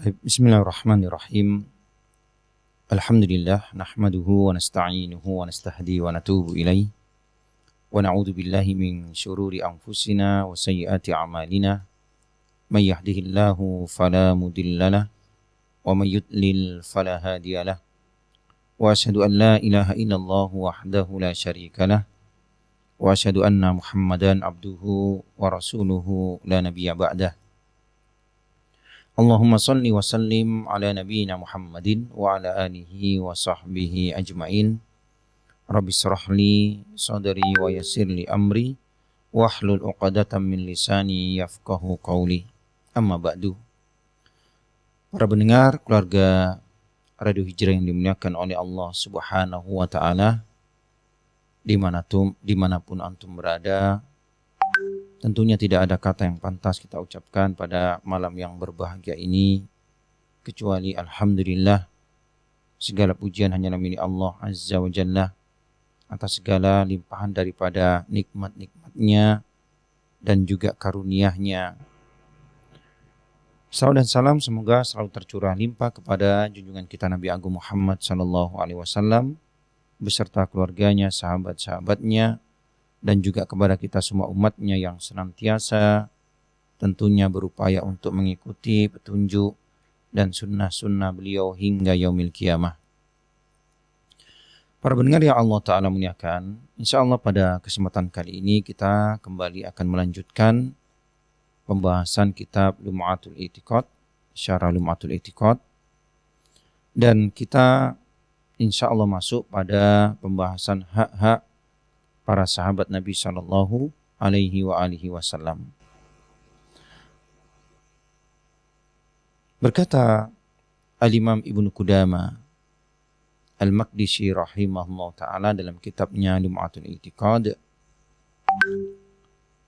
Bismillahirrahmanirrahim. Alhamdulillah nahmaduhu wa nasta'inuhu wa nastahdi wa natubu ilaih wa na'udzu billahi min syururi anfusina wa sayyiati a'malina may yahdihillahu fala mudhillalah wa may yudlil fala hadiyalah wa asyhadu an la ilaha illallah wahdahu la syarikalah wa asyhadu anna Muhammadan abduhu wa rasuluhu la nabiyya ba'dah. Allahumma salli wa sallim ala nabiyyina Muhammadin wa ala alihi wa sahbihi ajma'in. Rabbi shrah li sadri wa yassir li amri wahlul 'uqdatam min lisani yafqahu qawli. Amma ba'du. Para pendengar keluarga Radio Hijrah yang dimuliakan oleh Allah Subhanahu wa taala, dimanapun antum berada, tentunya tidak ada kata yang pantas kita ucapkan pada malam yang berbahagia ini kecuali alhamdulillah. Segala pujian hanyalah milik Allah Azza wa Jalla atas segala limpahan daripada nikmat-nikmatnya dan juga karunia-Nya. Salawat dan salam semoga selalu tercurah limpah kepada junjungan kita Nabi Agung Muhammad sallallahu alaihi wasallam beserta keluarganya, sahabat-sahabatnya, dan juga kepada kita semua umatnya yang senantiasa tentunya berupaya untuk mengikuti petunjuk dan sunnah-sunnah beliau hingga yaumil qiyamah. Para pendengar yang Allah Ta'ala muliakan, insyaallah pada kesempatan kali ini kita kembali akan melanjutkan pembahasan kitab Lum'atul I'tiqad, Syarah Lum'atul I'tiqad, dan kita insyaallah masuk pada pembahasan hak-hak para sahabat Nabi sallallahu alaihi wasallam. Berkata Al-Imam Ibnu Qudamah Al-Maqdisi rahimahullah ta'ala dalam kitabnya Lum'atul I'tiqad,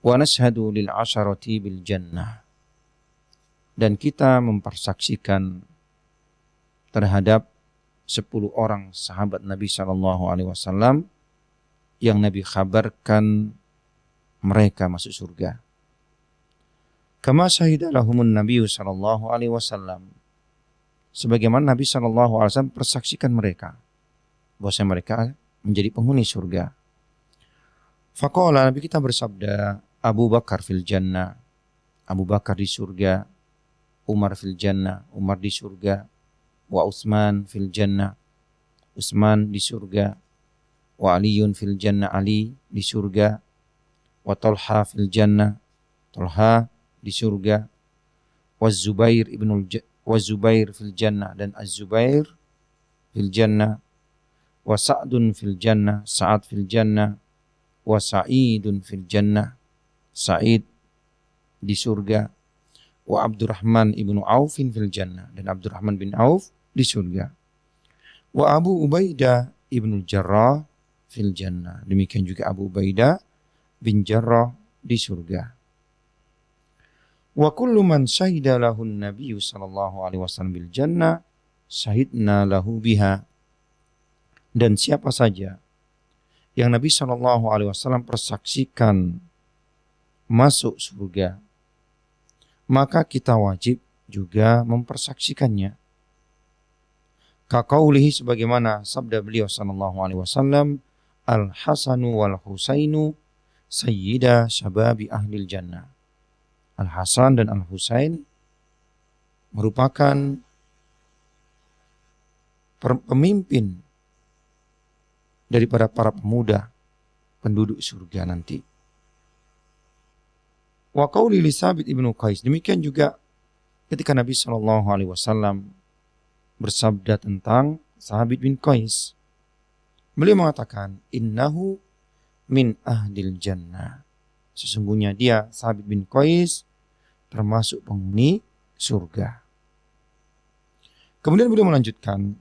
wa nashhadu lil 'asharati bil jannah, dan kita mempersaksikan terhadap 10 orang sahabat Nabi sallallahu alaihi wasallam yang Nabi khabarkan mereka masuk surga. Kama syahida lahumun Nabi sallallahu alaihi wasallam, sebagaimana Nabi sallallahu alaihi wasallam persaksikan mereka bahwa mereka menjadi penghuni surga. Faqala, Nabi kita bersabda, Abu Bakar fil jannah, Abu Bakar di surga, Umar fil jannah, Umar di surga, wa Utsman fil jannah, Utsman di surga, wa Aliyun fil jannah, Ali di surga, wa Talha fil jannah, Talha di surga, wa Zubair fil jannah, dan Az-Zubair fil jannah, wa Sa'dun fil jannah, Sa'ad fil jannah, wa Sa'idun fil jannah, Sa'id di surga, wa Abdurrahman ibnu Auf fil jannah, dan Abdurrahman bin Auf di surga, wa Abu Ubaidah ibnu Jarrah fil jannah, demikian juga Abu Ubaidah bin Jarrah di surga. Wa kullu man syahida lahu an-nabiy sallallahu alaihi wasallam bil jannah syahidna lahu biha, dan siapa saja yang Nabi sallallahu alaihi wasallam persaksikan masuk surga, maka kita wajib juga mempersaksikannya. Kaqaulihi, sebagaimana sabda beliau sallallahu alaihi wasallam, Al-Hasanu wal-Husainu sayyida syababi ahlil jannah. Al-Hasan dan Al-Husain merupakan pemimpin daripada para pemuda penduduk surga nanti. Wa qauli li Tsabit ibnu Qais, demikian juga ketika Nabi sallallahu alaihi wasallam bersabda tentang Tsabit bin Qais, beliau mengatakan, innahu min ahlil jannah, sesungguhnya dia Tsabit bin Qais termasuk penghuni surga. Kemudian beliau melanjutkan,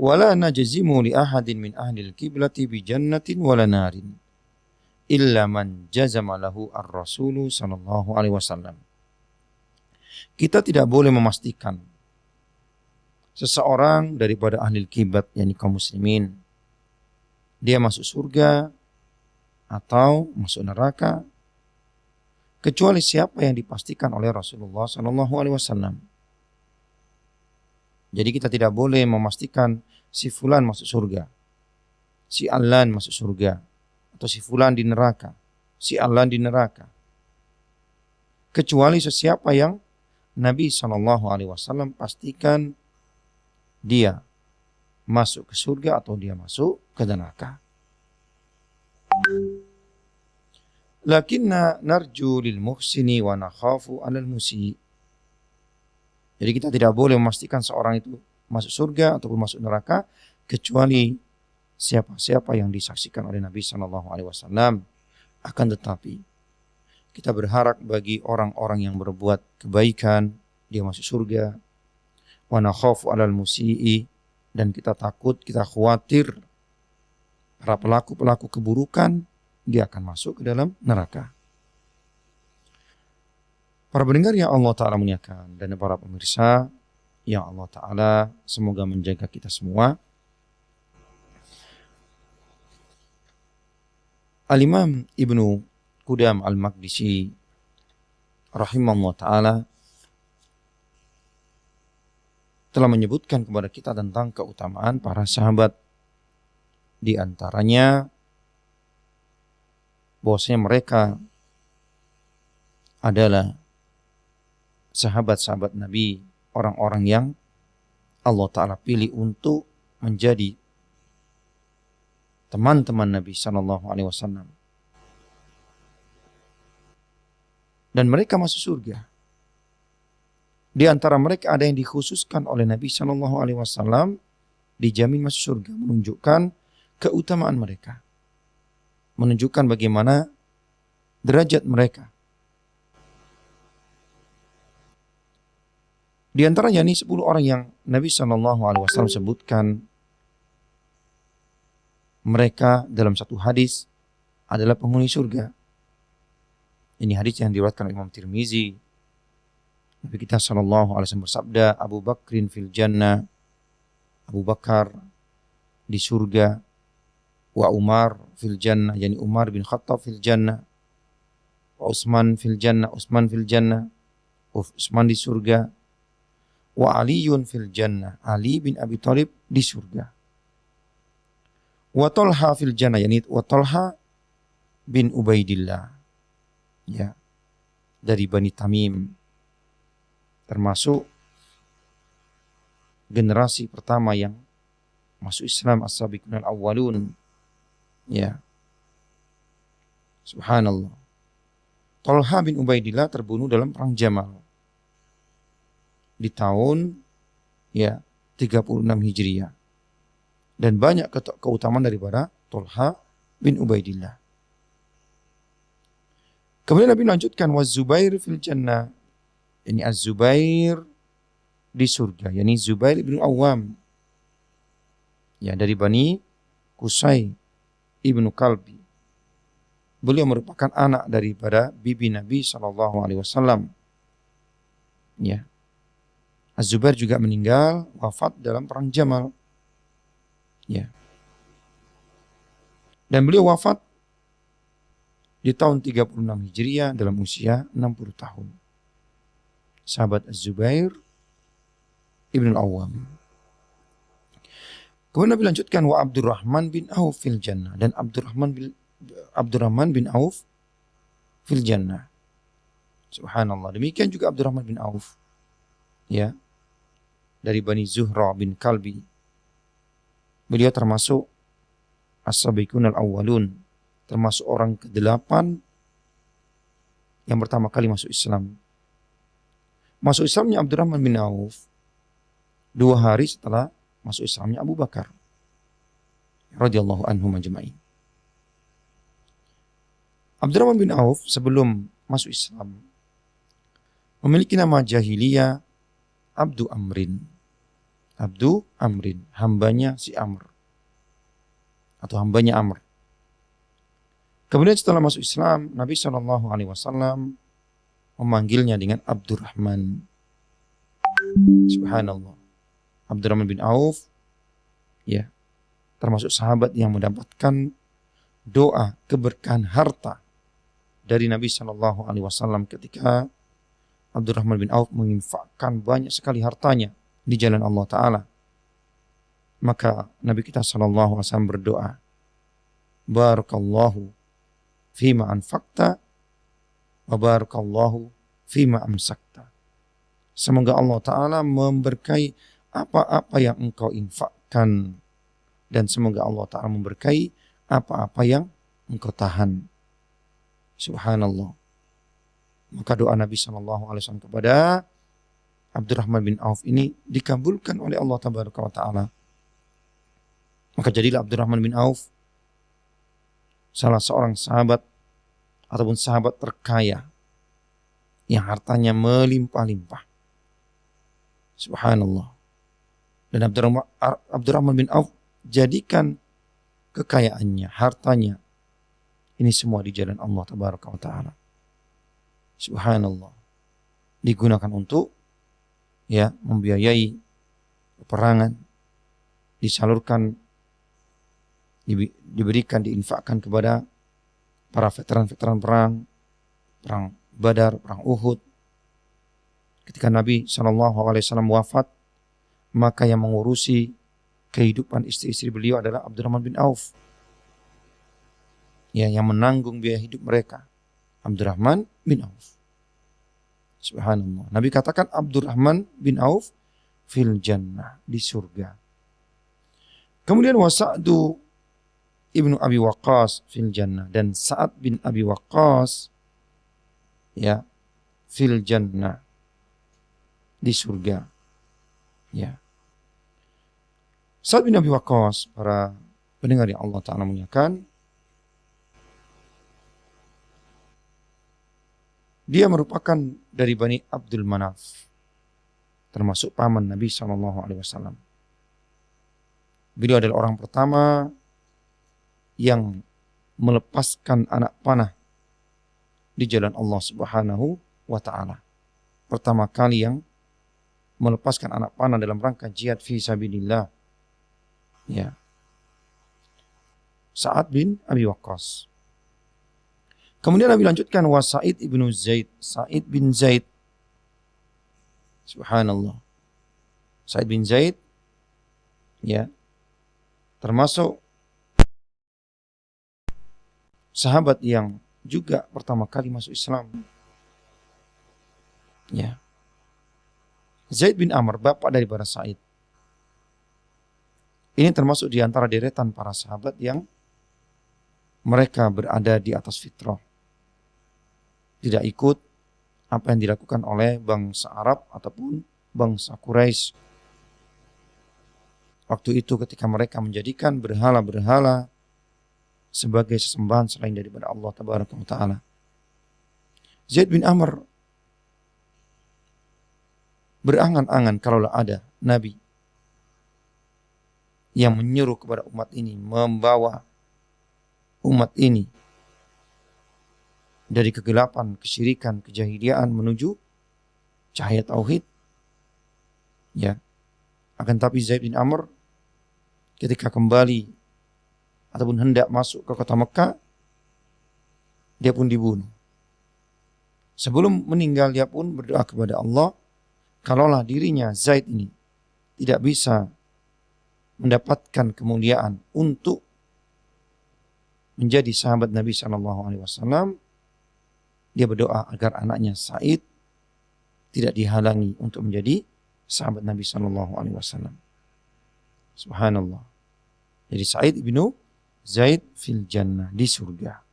wala najzimu li ahadin min ahlil qiblati bi jannatin wala narin illa man jazama lahu ar-rasulu sallallahu alaihi wasallam. Kita tidak boleh memastikan seseorang daripada ahli kiblat, yakni kaum muslimin, dia masuk surga atau masuk neraka kecuali siapa yang dipastikan oleh Rasulullah SAW. Jadi kita tidak boleh memastikan si fulan masuk surga, si alan masuk surga, atau si fulan di neraka, si alan di neraka. Kecuali sesiapa yang Nabi SAW pastikan dia masuk ke surga atau dia masuk ke neraka. Lakinna narju lil muhsini wa nakhafu 'alal musii. Jadi kita tidak boleh memastikan seorang itu masuk surga ataupun masuk neraka kecuali siapa-siapa yang disaksikan oleh Nabi SAW. Akan tetapi kita berharap bagi orang-orang yang berbuat kebaikan dia masuk surga. Wa nakhafu 'alal musii, dan kita takut, kita khawatir para pelaku-pelaku keburukan dia akan masuk ke dalam neraka. Para pendengar yang Allah Ta'ala muliakan dan para pemirsa yang Allah Ta'ala semoga menjaga kita semua. Al-Imam Ibnu Qudam Al-Maqdisi rahimahullah Ta'ala telah menyebutkan kepada kita tentang keutamaan para sahabat. Di antaranya bahwasanya mereka adalah sahabat-sahabat Nabi, orang-orang yang Allah Ta'ala pilih untuk menjadi teman-teman Nabi SAW. Dan mereka masuk surga. Di antara mereka ada yang dikhususkan oleh Nabi SAW, dijamin masuk surga, menunjukkan keutamaan mereka, menunjukkan bagaimana derajat mereka. Di antaranya ini 10 orang yang Nabi SAW sebutkan mereka dalam satu hadis adalah penghuni surga. Ini hadis yang diriwayatkan oleh Imam Tirmizi. Nabi kita SAW bersabda, Abu Bakrin fil jannah, Abu Bakar di surga, wa Umar fil jannah, yani Umar bin Khattab fil jannah, wa Utsman fil jannah, Utsman fil jannah, Utsman di surga, wa Aliyun fil jannah, Ali bin Abi Thalib di surga, wa Talha fil jannah, yani wa Talha bin Ubaidillah, ya, dari Bani Tamim, termasuk generasi pertama yang masuk Islam, as-sabiqun al-awwalun, ya. Subhanallah. Talha bin Ubaidillah terbunuh dalam perang Jamal di tahun 36 Hijriah. Dan banyak keutamaan daripada Talha bin Ubaidillah. Kemudian Nabi lanjutkan wa Zubair fil jannah. Ini Az-Zubair di surga, yakni Zubair ibn Awam, ya, dari Bani Qusay ibnu Kalbi. Beliau merupakan anak daripada bibi Nabi SAW. Ya, Az-Zubair juga meninggal wafat dalam perang Jamal. Ya, dan beliau wafat di tahun 36 Hijriah dalam usia 60 tahun. Sahabat Az-Zubair ibn Awam. Kemudian Nabi lanjutkan wa Abdurrahman bin Auf fil jannah, dan Abdurrahman bin Auf fil jannah. Subhanallah. Demikian juga Abdurrahman bin Auf, ya, dari Bani Zuhra bin Kalbi. Beliau termasuk as-sabiqun al-awwalun, termasuk orang ke-8 yang pertama kali masuk Islam. Masuk Islamnya Abdurrahman bin Auf 2 hari setelah masuk Islamnya Abu Bakar radhiyallahu anhum ajma'in. Abdurrahman bin Auf sebelum masuk Islam memiliki nama jahiliyah Abdu Amrin. Abdu Amrin, hambanya si Amr, atau hambanya Amr. Kemudian setelah masuk Islam, Nabi SAW memanggilnya dengan Abdurrahman. Subhanallah. Abdurrahman bin Auf, ya, termasuk sahabat yang mendapatkan doa keberkahan harta dari Nabi SAW ketika Abdurrahman bin Auf menginfakkan banyak sekali hartanya di jalan Allah Ta'ala. Maka Nabi kita SAW berdoa, Barakallahu fima anfaqta wa barakallahu fima amsakta. Semoga Allah Ta'ala memberkahi apa-apa yang engkau infakkan, dan semoga Allah Ta'ala memberkahi apa-apa yang engkau tahan. Subhanallah. Maka doa Nabi SAW kepada Abdurrahman bin Auf ini dikabulkan oleh Allah Ta'ala. Maka jadilah Abdurrahman bin Auf salah seorang sahabat ataupun sahabat terkaya yang hartanya melimpah-limpah. Subhanallah. Dan Abdurrahman bin Auf jadikan kekayaannya, hartanya, ini semua di jalan Allah Ta'ala. Subhanallah. Digunakan untuk membiayai peperangan, disalurkan, diberikan, diinfakkan kepada para veteran-veteran perang Badar, perang Uhud. Ketika Nabi SAW wafat, maka yang mengurusi kehidupan istri-istri beliau adalah Abdurrahman bin Auf. Yang menanggung biaya hidup mereka, Abdurrahman bin Auf. Subhanallah. Nabi katakan Abdurrahman bin Auf fil jannah, di surga. Kemudian Sa'du ibnu Abi Waqqas fil jannah, dan Sa'ad bin Abi Waqqas fil jannah, di surga. Sa'ad bin Abi Waqqas, para pendengar yang Allah Ta'ala muliakan, dia merupakan dari Bani Abdul Manaf, termasuk paman Nabi SAW. Beliau adalah orang pertama yang melepaskan anak panah di jalan Allah Subhanahu wa Ta'ala. Pertama kali yang melepaskan anak panah dalam rangka jihad fi sabilillah. Sa'ad bin Abi Waqqas. Kemudian Nabi lanjutkan Sa'id ibnu Zaid, Sa'id bin Zaid. Subhanallah. Sa'id bin Zaid termasuk sahabat yang juga pertama kali masuk Islam. Zaid bin Amr, bapak daripada Sa'id. Ini termasuk di antara deretan para sahabat yang mereka berada di atas fitrah. Tidak ikut apa yang dilakukan oleh bangsa Arab ataupun bangsa Quraisy. Waktu itu ketika mereka menjadikan berhala-berhala sebagai sesembahan selain daripada Allah Ta'ala. Zaid bin Amr berangan-angan kalaulah ada Nabi yang menyuruh kepada umat ini, membawa umat ini dari kegelapan, kesyirikan, kejahiliaan menuju cahaya tauhid. Akan tapi Zaid bin Amr ketika kembali ataupun hendak masuk ke kota Mekah, dia pun dibunuh. Sebelum meninggal dia pun berdoa kepada Allah, kalaulah dirinya Zaid ini tidak bisa mendapatkan kemuliaan untuk menjadi sahabat Nabi SAW, dia berdoa agar anaknya Sa'id tidak dihalangi untuk menjadi sahabat Nabi SAW. Subhanallah. Jadi Sa'id ibnu Zaid fil jannah, di surga.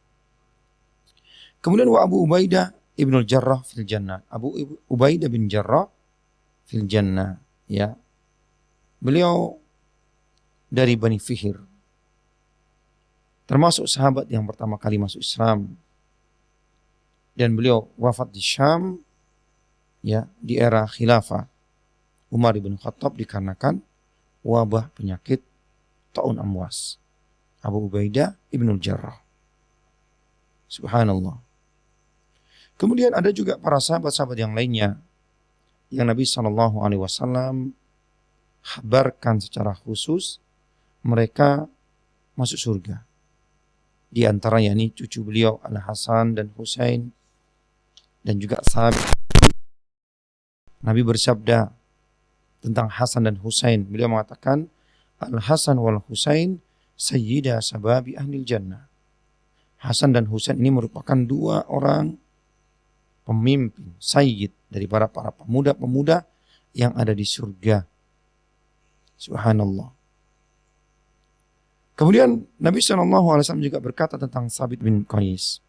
Kemudian Abu Ubaidah ibnu Jarrah fil jannah. Abu Ubaidah bin Jarrah fil jannah. Beliau dari Bani Fihr, termasuk sahabat yang pertama kali masuk Islam. Dan beliau wafat di Syam di era khilafah Umar bin Khattab dikarenakan wabah penyakit Ta'un Amwas. Abu Ubaidah ibnu Jarrah. Subhanallah. Kemudian ada juga para sahabat-sahabat yang lainnya yang Nabi SAW habarkan secara khusus mereka masuk surga. Di antaranya ini cucu beliau Al-Hasan dan Husain, dan juga sahabat. Nabi bersabda tentang Hasan dan Husain. Beliau mengatakan, Al-Hasan wal Husain sayyida sababi ahlil jannah. Hasan dan Husain ini merupakan dua orang pemimpin, sayyid dari para pemuda-pemuda yang ada di surga. Subhanallah. Kemudian Nabi SAW juga berkata tentang Sabit bin Qais,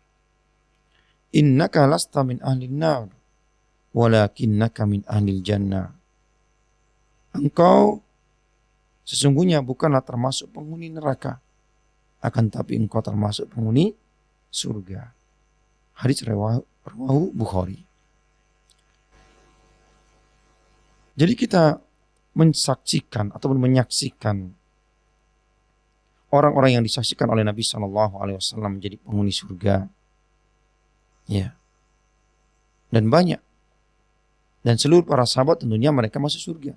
innaka lasta min ahlin nar, walakinnaka min ahlil jannah. Engkau sesungguhnya bukanlah termasuk penghuni neraka, akan tapi engkau termasuk penghuni surga. Hadis rawahu Bukhari. Jadi kita mensaksikan ataupun menyaksikan orang-orang yang disaksikan oleh Nabi SAW menjadi penghuni surga. Ya. Dan banyak. Dan seluruh para sahabat tentunya mereka masuk surga.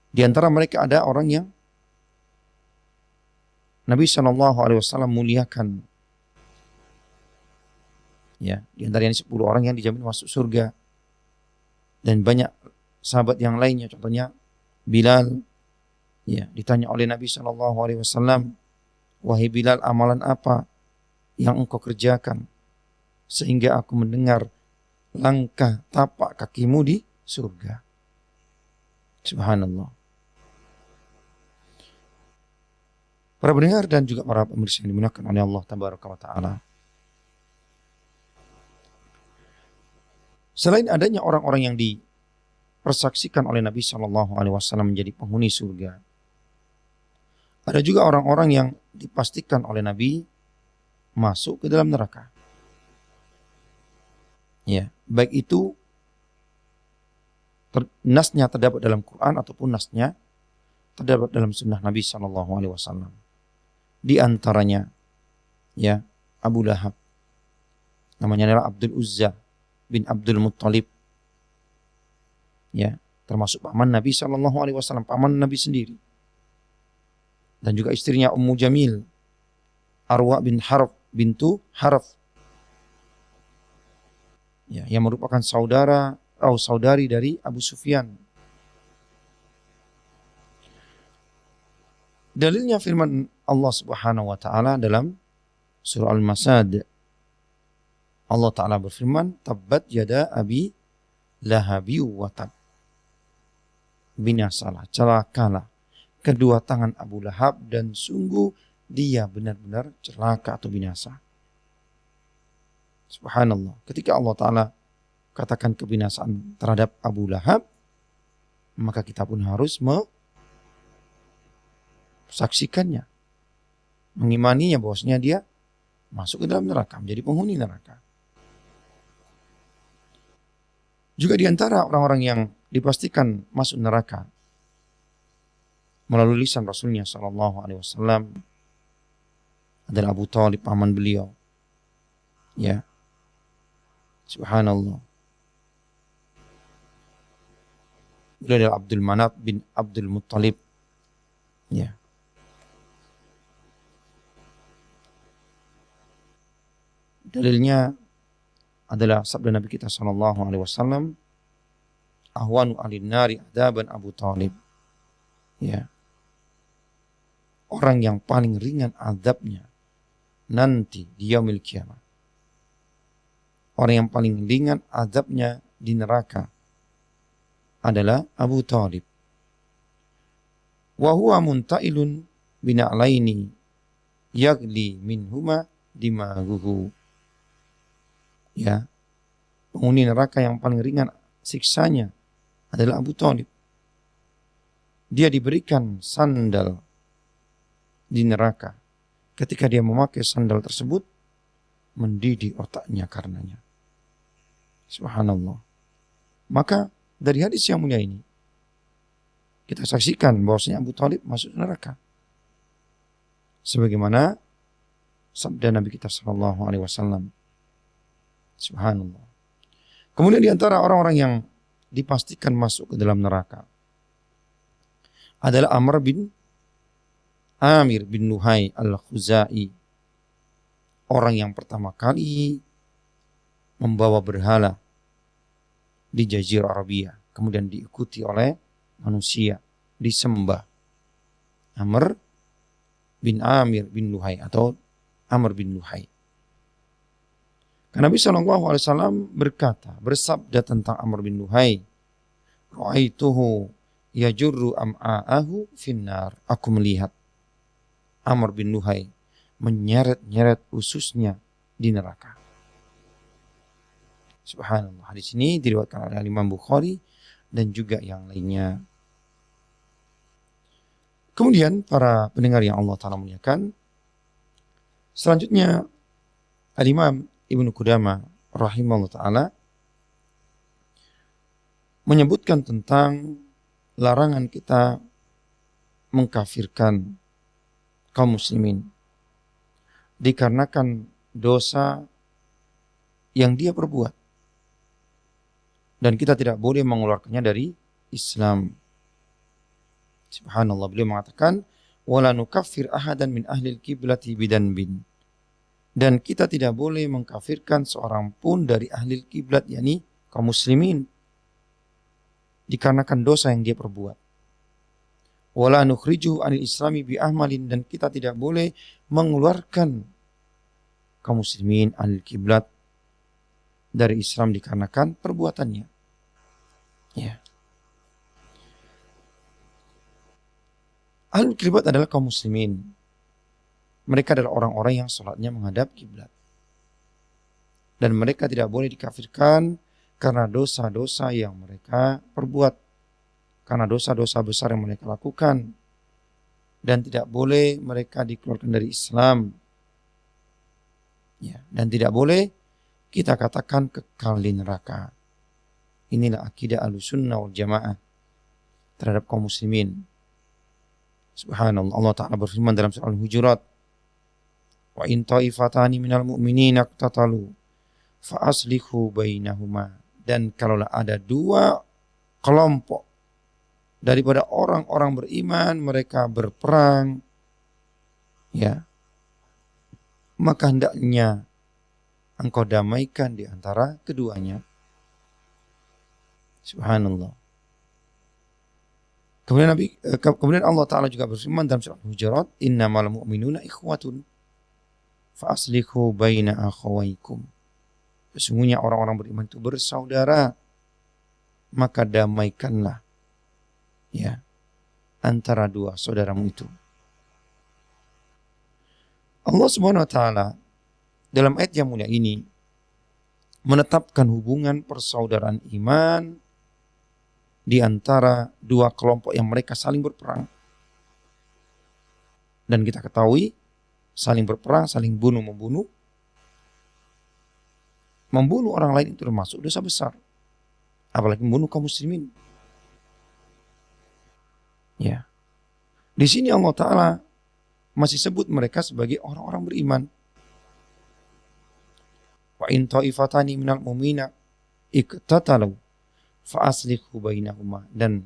Di antara mereka ada orang yang Nabi SAW muliakan. Ya, di antaranya 10 orang yang dijamin masuk surga. Dan banyak sahabat yang lainnya, contohnya Bilal. Ya, ditanya oleh Nabi SAW, wahai Bilal, amalan apa yang engkau kerjakan sehingga aku mendengar langkah tapak kakimu di surga. Subhanallah. Para pendengar dan juga para pemirsa yang dimuliakan oleh Allah Tabaraka wa Ta'ala. Selain adanya orang-orang yang dipersaksikan oleh Nabi SAW menjadi penghuni surga, ada juga orang-orang yang dipastikan oleh Nabi masuk ke dalam neraka. Ya, baik itu nasnya terdapat dalam Quran ataupun nasnya terdapat dalam sunnah Nabi SAW. Di antaranya, ya, Abu Lahab, namanya adalah Abdul Uzza bin Abdul Muttalib, ya, termasuk paman Nabi SAW, paman Nabi sendiri, dan juga istrinya Ummu Jamil, Arwa bin Harf bintu Harf, ya, yang merupakan saudari dari Abu Sufyan. Dalilnya firman Allah Subhanahu wa Ta'ala dalam surah Al-Masad. Allah Ta'ala berfirman, tabbat yada abi lahabi wa tab. Binasalah, celakalah kedua tangan Abu Lahab dan sungguh dia benar-benar celaka atau binasa. Subhanallah. Ketika Allah Ta'ala katakan kebinasaan terhadap Abu Lahab, maka kita pun harus saksikannya, mengimaninya bahwasanya dia masuk ke dalam neraka, menjadi penghuni neraka. Juga di antara orang-orang yang dipastikan masuk neraka melalui lisan Rasulnya SAW adalah Abu Talib, paman beliau. Ya, subhanallah. Beliau adalah Abdul Manaf bin Abdul Muttalib. Ya. Dalilnya adalah sabda Nabi kita SAW, ahwanu alin nari adaban Abu Talib. Ya. Orang yang paling ringan azabnya nanti di yaumil kiamah. Orang yang paling ringan azabnya di neraka adalah Abu Talib. Wa huwa muntailun bina'laini yagli minhuma dimaguhu. Ya, penghuni neraka yang paling ringan siksanya adalah Abu Talib. Dia diberikan sandal di neraka. Ketika dia memakai sandal tersebut, mendidih otaknya karenanya. Subhanallah. Maka dari hadis yang mulia ini, kita saksikan bahwasanya Abu Talib masuk neraka. Sebagaimana sabda Nabi kita SAW. Subhanallah. Kemudian di antara orang-orang yang dipastikan masuk ke dalam neraka adalah Amir bin Luhai al-Khuzai. Orang yang pertama kali membawa berhala di Jazirah Arabia, kemudian diikuti oleh manusia, disembah. Amr bin Amir bin Luhai atau Amr bin Luhai. Karena Nabi SAW bersabda tentang Amr bin Luhai, Ra'aituhu yajurru am'a'ahu finnar. Aku melihat Amr bin Luhai menyeret-nyeret ususnya di neraka. Subhanallah. Hadis ini diriwayatkan oleh Imam Bukhari dan juga yang lainnya. Kemudian para pendengar yang Allah Ta'ala muliakan, selanjutnya Al-Imam Ibnu Qudamah rahimahullah ta'ala menyebutkan tentang larangan kita mengkafirkan kaum muslimin dikarenakan dosa yang dia perbuat, dan kita tidak boleh mengeluarkannya dari Islam. Subhanallah, beliau mengatakan wala nukaffir ahadan min ahlil kiblati bidanbin, dan kita tidak boleh mengkafirkan seorang pun dari ahli kiblat, yakni kaum muslimin, dikarenakan dosa yang dia perbuat. Wala nukhrijuhu anil islami bi ahmalin, dan kita tidak boleh mengeluarkan kaum muslimin ahli kiblat dari Islam dikarenakan perbuatannya. Ya. Ahli kiblat adalah kaum muslimin. Mereka adalah orang-orang yang sholatnya menghadap kiblat. Dan mereka tidak boleh dikafirkan karena dosa-dosa yang mereka perbuat. Karena dosa-dosa besar yang mereka lakukan. Dan tidak boleh mereka dikeluarkan dari Islam. Ya, dan tidak boleh kita katakan kekal di neraka. Inilah akidah Ahlussunnah wal Jamaah terhadap kaum muslimin. Subhanallah, Allah Ta'ala berfirman dalam surah Al-Hujurat, wa in ta'ifatani minal mu'minina iqtatalu fa aslihu bainahuma, dan kalaulah ada dua kelompok daripada orang-orang beriman mereka berperang, ya, maka hendaknya engkau damaikan di antara keduanya. Subhanallah. Kemudian Allah Ta'ala juga berfirman dalam surah Al-Hujurat, innamal mu'minuna ikhwatun fa aslihu baina akhawaykum. Sesungguhnya orang-orang beriman itu bersaudara, maka damaikanlah, ya, antara dua saudaramu itu. Allah Subhanahu wa Ta'ala dalam ayat yang mulia ini menetapkan hubungan persaudaraan iman di antara dua kelompok yang mereka saling berperang. Dan kita ketahui saling berperang, saling bunuh-membunuh. Membunuh orang lain itu termasuk dosa besar. Apalagi membunuh kaum muslimin. Ya. Di sini Allah Ta'ala masih sebut mereka sebagai orang-orang beriman. Wa in ta'ifatani minal mu'mina iqtatalu fa aslihu bainahuma, dan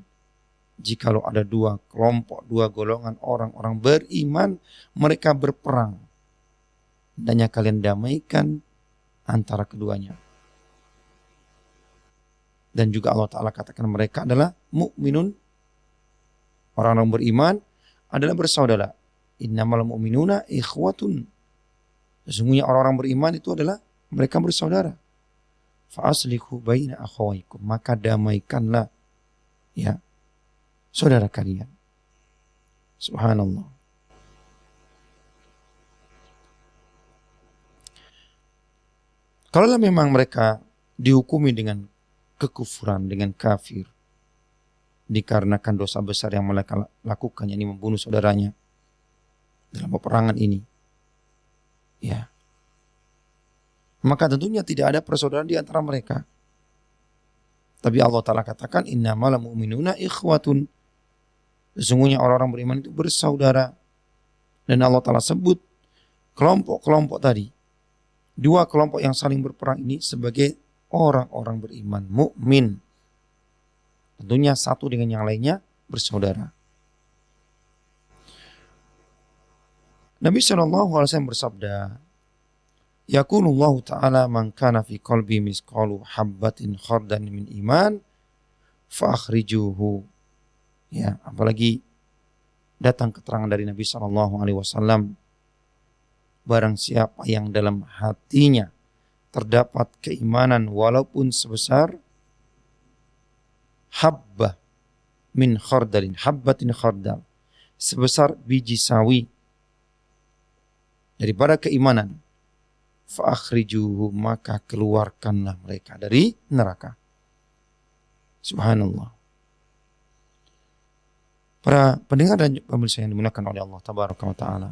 jikalau ada dua kelompok, dua golongan orang-orang beriman mereka berperang, hendaknya kalian damaikan antara keduanya. Dan juga Allah Ta'ala katakan mereka adalah mu'minun, orang-orang beriman adalah bersaudara. Innamal mu'minuna ikhwatun, sesungguhnya orang-orang beriman itu adalah mereka bersaudara. Fa aslihu baina akhawaykum, maka damaikanlah, ya, saudara kalian. Subhanallah. Kalau memang mereka dihukumi dengan kekufuran, dengan kafir, dikarenakan dosa besar yang mereka lakukan, yakni membunuh saudaranya dalam peperangan ini, ya, maka tentunya tidak ada persaudaraan di antara mereka. Tapi Allah Ta'ala katakan innamal mu'minuna ikhwatun, sesungguhnya orang-orang beriman itu bersaudara. Dan Allah Ta'ala sebut kelompok-kelompok tadi, dua kelompok yang saling berperang ini sebagai orang-orang beriman, mukmin. Tentunya satu dengan yang lainnya bersaudara. Nabi SAW bersabda, Yakunullahu ta'ala man kana fi qalbi misqalu habbatin khardan min iman fa akhrijuhu. Ya, apalagi datang keterangan dari Nabi sallallahu alaihi wasallam, barang siapa yang dalam hatinya terdapat keimanan walaupun sebesar habbah min khardalin, habbatin khardal, sebesar biji sawi daripada keimanan, fa akhrijuhu, maka keluarkanlah mereka dari neraka. Subhanallah. Para pendengar dan pemirsa yang dimuliakan oleh Allah Tabaraka wa Ta'ala,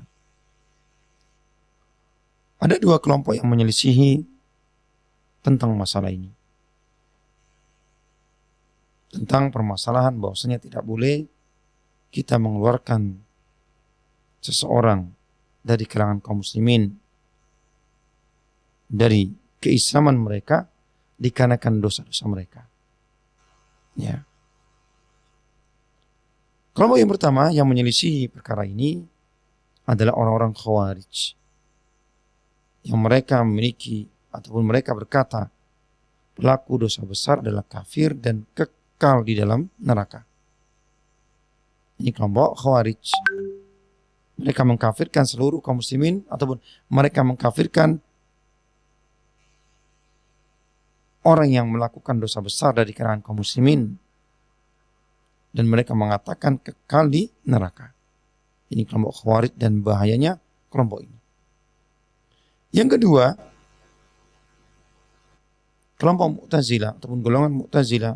ada dua kelompok yang menyelisihi tentang masalah ini. Tentang permasalahan bahwasanya tidak boleh kita mengeluarkan seseorang dari kalangan kaum muslimin dari keislaman mereka dikarenakan dosa-dosa mereka. Ya. Kelompok yang pertama yang menyelisihi perkara ini adalah orang-orang Khawarij, yang mereka memiliki ataupun mereka berkata pelaku dosa besar adalah kafir dan kekal di dalam neraka. Ini kelompok Khawarij. Mereka mengkafirkan seluruh kaum muslimin ataupun mereka mengkafirkan orang yang melakukan dosa besar dari kalangan kaum muslimin, dan mereka mengatakan kekal di neraka. Ini kelompok Khawarij dan bahayanya kelompok ini. Yang kedua, kelompok Mu'tazilah ataupun golongan Mu'tazilah,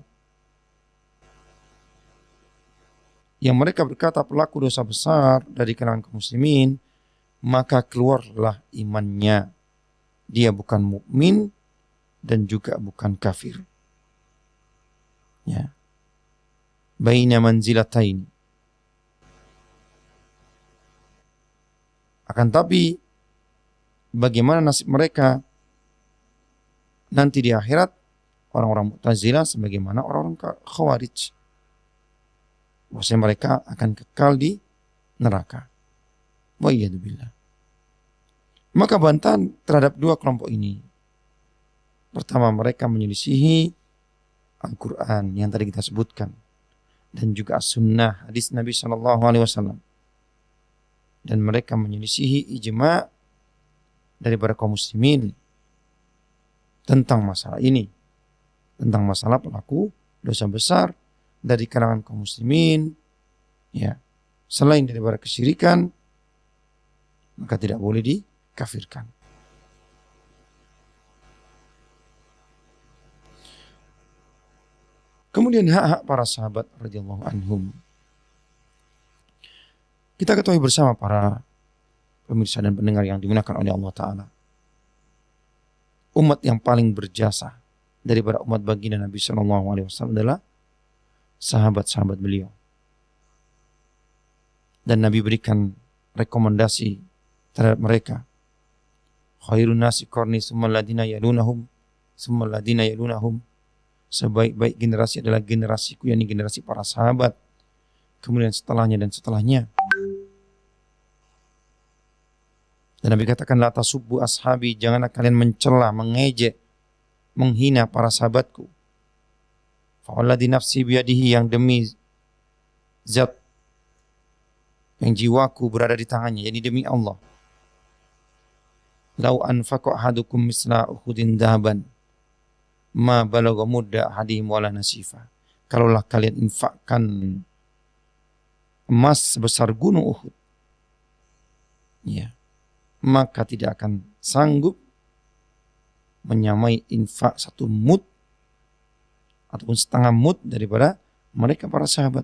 yang mereka berkata pelaku dosa besar dari kalangan kaum muslimin, maka keluarlah imannya. Dia bukan mukmin dan juga bukan kafir. Ya. Baina manzilatain. Akan tapi bagaimana nasib mereka nanti di akhirat? Orang-orang Mu'tazilah sebagaimana orang-orang Khawarij, bahwasanya mereka akan kekal di neraka. Wa iyadu billah. Maka bantahan terhadap dua kelompok ini, pertama, mereka menyelisihi Al-Quran yang tadi kita sebutkan, dan juga sunnah hadis Nabi SAW. Dan mereka menyelisihi ijma' daripada kaum muslimin tentang masalah ini, tentang masalah pelaku dosa besar dari kalangan kaum muslimin, ya, selain daripada kesyirikan, maka tidak boleh dikafirkan. Kemudian hak-hak para sahabat radhiyallahu anhum. Kita ketahui bersama para pemirsa dan pendengar yang dimuliakan oleh Allah Ta'ala, umat yang paling berjasa daripada umat baginda Nabi SAW adalah sahabat-sahabat beliau. Dan Nabi berikan rekomendasi terhadap mereka. Khairun nasi qarni summal ladina yalunahum summal ladina yalunahum. Sebaik-baik generasi adalah generasiku, yakni generasi para sahabat. Kemudian setelahnya dan setelahnya. Dan Nabi katakan, la tasubbu ashabi, janganlah kalian mencela, mengejek, menghina para sahabatku. Fa'alladhi nafsi biyadihi, yang demi zat yang jiwaku berada di tangannya, yakni demi Allah. Lau anfaqa ahadukum misla uhudin dhahaban ma balagha mudda ahadihim wala nasifa. Kalaulah kalian infakkan emas sebesar gunung Uhud, ya, maka tidak akan sanggup menyamai infak satu mud ataupun setengah mud daripada mereka para sahabat.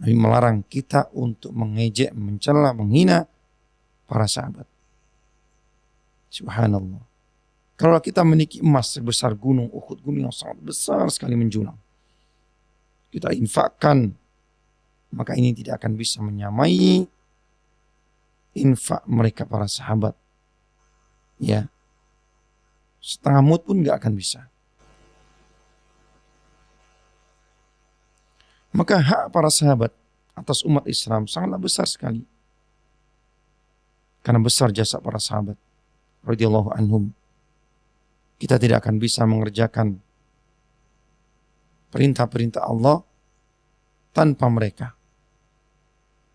Nabi melarang kita untuk mengejek, mencela, menghina para sahabat. Subhanallah. Kalau kita memiliki emas sebesar gunung Uhud, gunung yang sangat besar sekali menjulang, kita infakkan, maka ini tidak akan bisa menyamai infak mereka para sahabat. Ya, setengah mud pun gak akan bisa. Maka hak para sahabat atas umat Islam sangatlah besar sekali, karena besar jasa para sahabat radhiyallahu anhum. Kita tidak akan bisa mengerjakan perintah-perintah Allah tanpa mereka.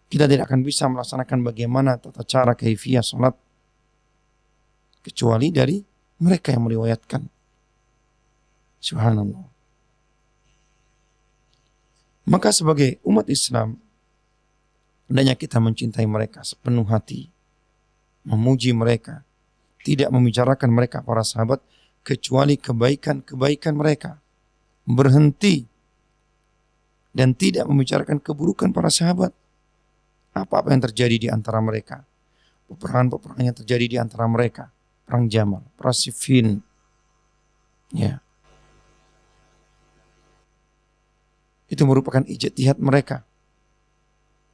Kita tidak akan bisa melaksanakan bagaimana tata cara kaifiyah salat kecuali dari mereka yang meriwayatkan. Subhanallah. Maka sebagai umat Islam, hendaknya kita mencintai mereka sepenuh hati, memuji mereka, tidak membicarakan mereka para sahabat kecuali kebaikan-kebaikan mereka, berhenti dan tidak membicarakan keburukan para sahabat. Apa-apa yang terjadi di antara mereka, peperangan-peperangan yang terjadi di antara mereka, perang Jamal, perang Siffin, ya, itu merupakan ijtihad mereka,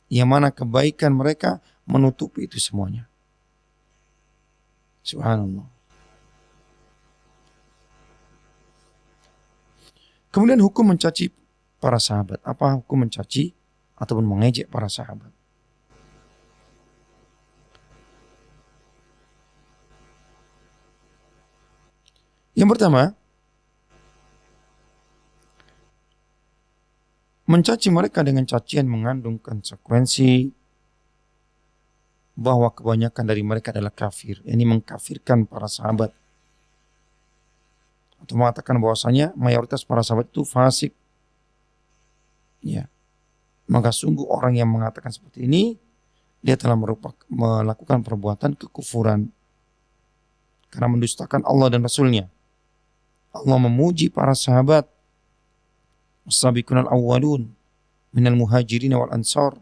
yang mana kebaikan mereka menutupi itu semuanya. Subhanallah. Kemudian hukum mencaci para sahabat. Apa hukum mencaci ataupun mengejek para sahabat? Yang pertama, mencaci mereka dengan cacian mengandung konsekuensi bahwa kebanyakan dari mereka adalah kafir. Ini mengkafirkan para sahabat. Atau mengatakan bahwasanya mayoritas para sahabat itu fasik. Ya. Maka sungguh orang yang mengatakan seperti ini, dia telah melakukan perbuatan kekufuran. Karena mendustakan Allah dan Rasulnya. Allah memuji para sahabat. As-sabiqun al-awwalun minal muhajirin wal ansar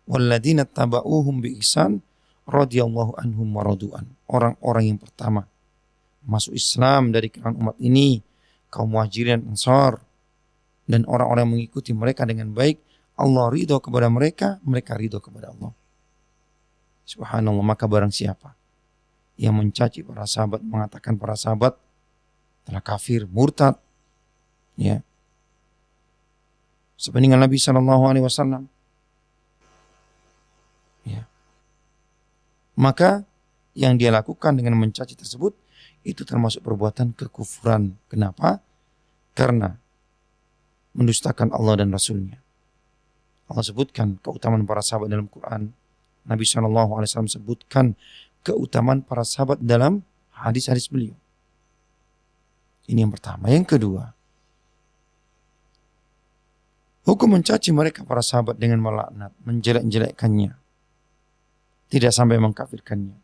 walladzina taba'uhum bi ihsan radhiyallahu anhum wa radu'an. Orang-orang yang pertama masuk Islam dari kalangan umat ini, kaum muhajirin dan ansar, dan orang-orang yang mengikuti mereka dengan baik, Allah ridho kepada mereka, mereka ridho kepada Allah. Subhanallah. Maka barang siapa yang mencaci para sahabat, mengatakan para sahabat telah kafir, murtad, ya, sebandingan Nabi SAW, ya, maka yang dia lakukan dengan mencaci tersebut itu termasuk perbuatan kekufuran. Kenapa? Karena mendustakan Allah dan Rasulnya. Allah sebutkan keutamaan para sahabat dalam Quran. Nabi SAW sebutkan keutamaan para sahabat dalam hadis-hadis beliau. Ini yang pertama. Yang kedua, hukum mencaci mereka para sahabat dengan melaknat, menjelek-jelekkannya, tidak sampai mengkafirkannya.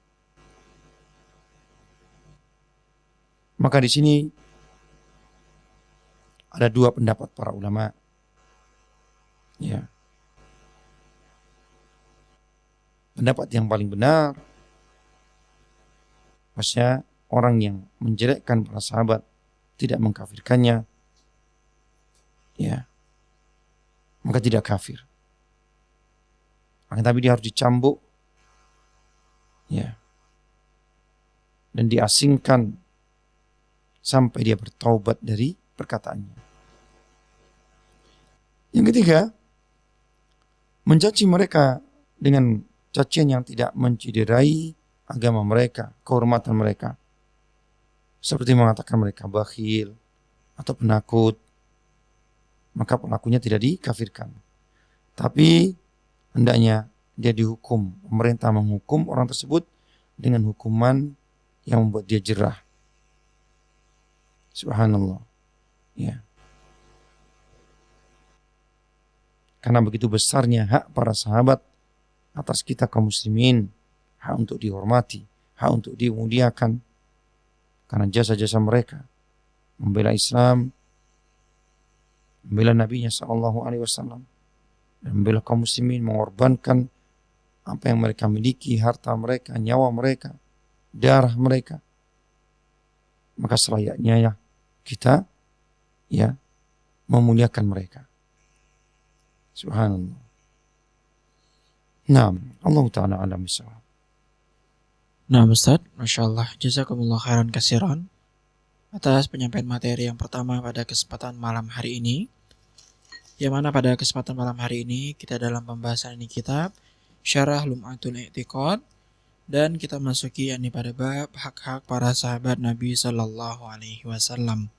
Maka di sini ada dua pendapat para ulama. Ya. Pendapat yang paling benar, maksudnya orang yang menjelekkan para sahabat, tidak mengkafirkannya, ya, maka tidak kafir. Tapi dia harus dicambuk, ya, dan diasingkan sampai dia bertaubat dari perkataannya. Yang ketiga, mencaci mereka dengan cacian yang tidak menciderai agama mereka, kehormatan mereka. Seperti mengatakan mereka bakhil atau penakut, maka pelakunya tidak dikafirkan. Tapi hendaknya dia dihukum. Pemerintah menghukum orang tersebut dengan hukuman yang membuat dia jerah. Subhanallah. Ya. Karena begitu besarnya hak para sahabat atas kita kaum muslimin, hak untuk dihormati, hak untuk dimuliakan, karena jasa-jasa mereka membela Islam, membela Nabi-Nya SAW, dan membela kaum muslimin, mengorbankan apa yang mereka miliki, harta mereka, nyawa mereka, darah mereka. Maka selayaknya ya kita, ya, memuliakan mereka. Subhanallah. Naam, Allah Ta'ala alam bisawab. Nah Ustaz, Masya Allah, jazakumullah khairan kasiran atas penyampaian materi yang pertama pada kesempatan malam hari ini. Yang mana pada kesempatan malam hari ini kita dalam pembahasan ini kitab Syarah Lum'atul I'tiqad, dan kita masuki yakni pada bab hak-hak para sahabat Nabi Sallallahu Alaihi Wasallam.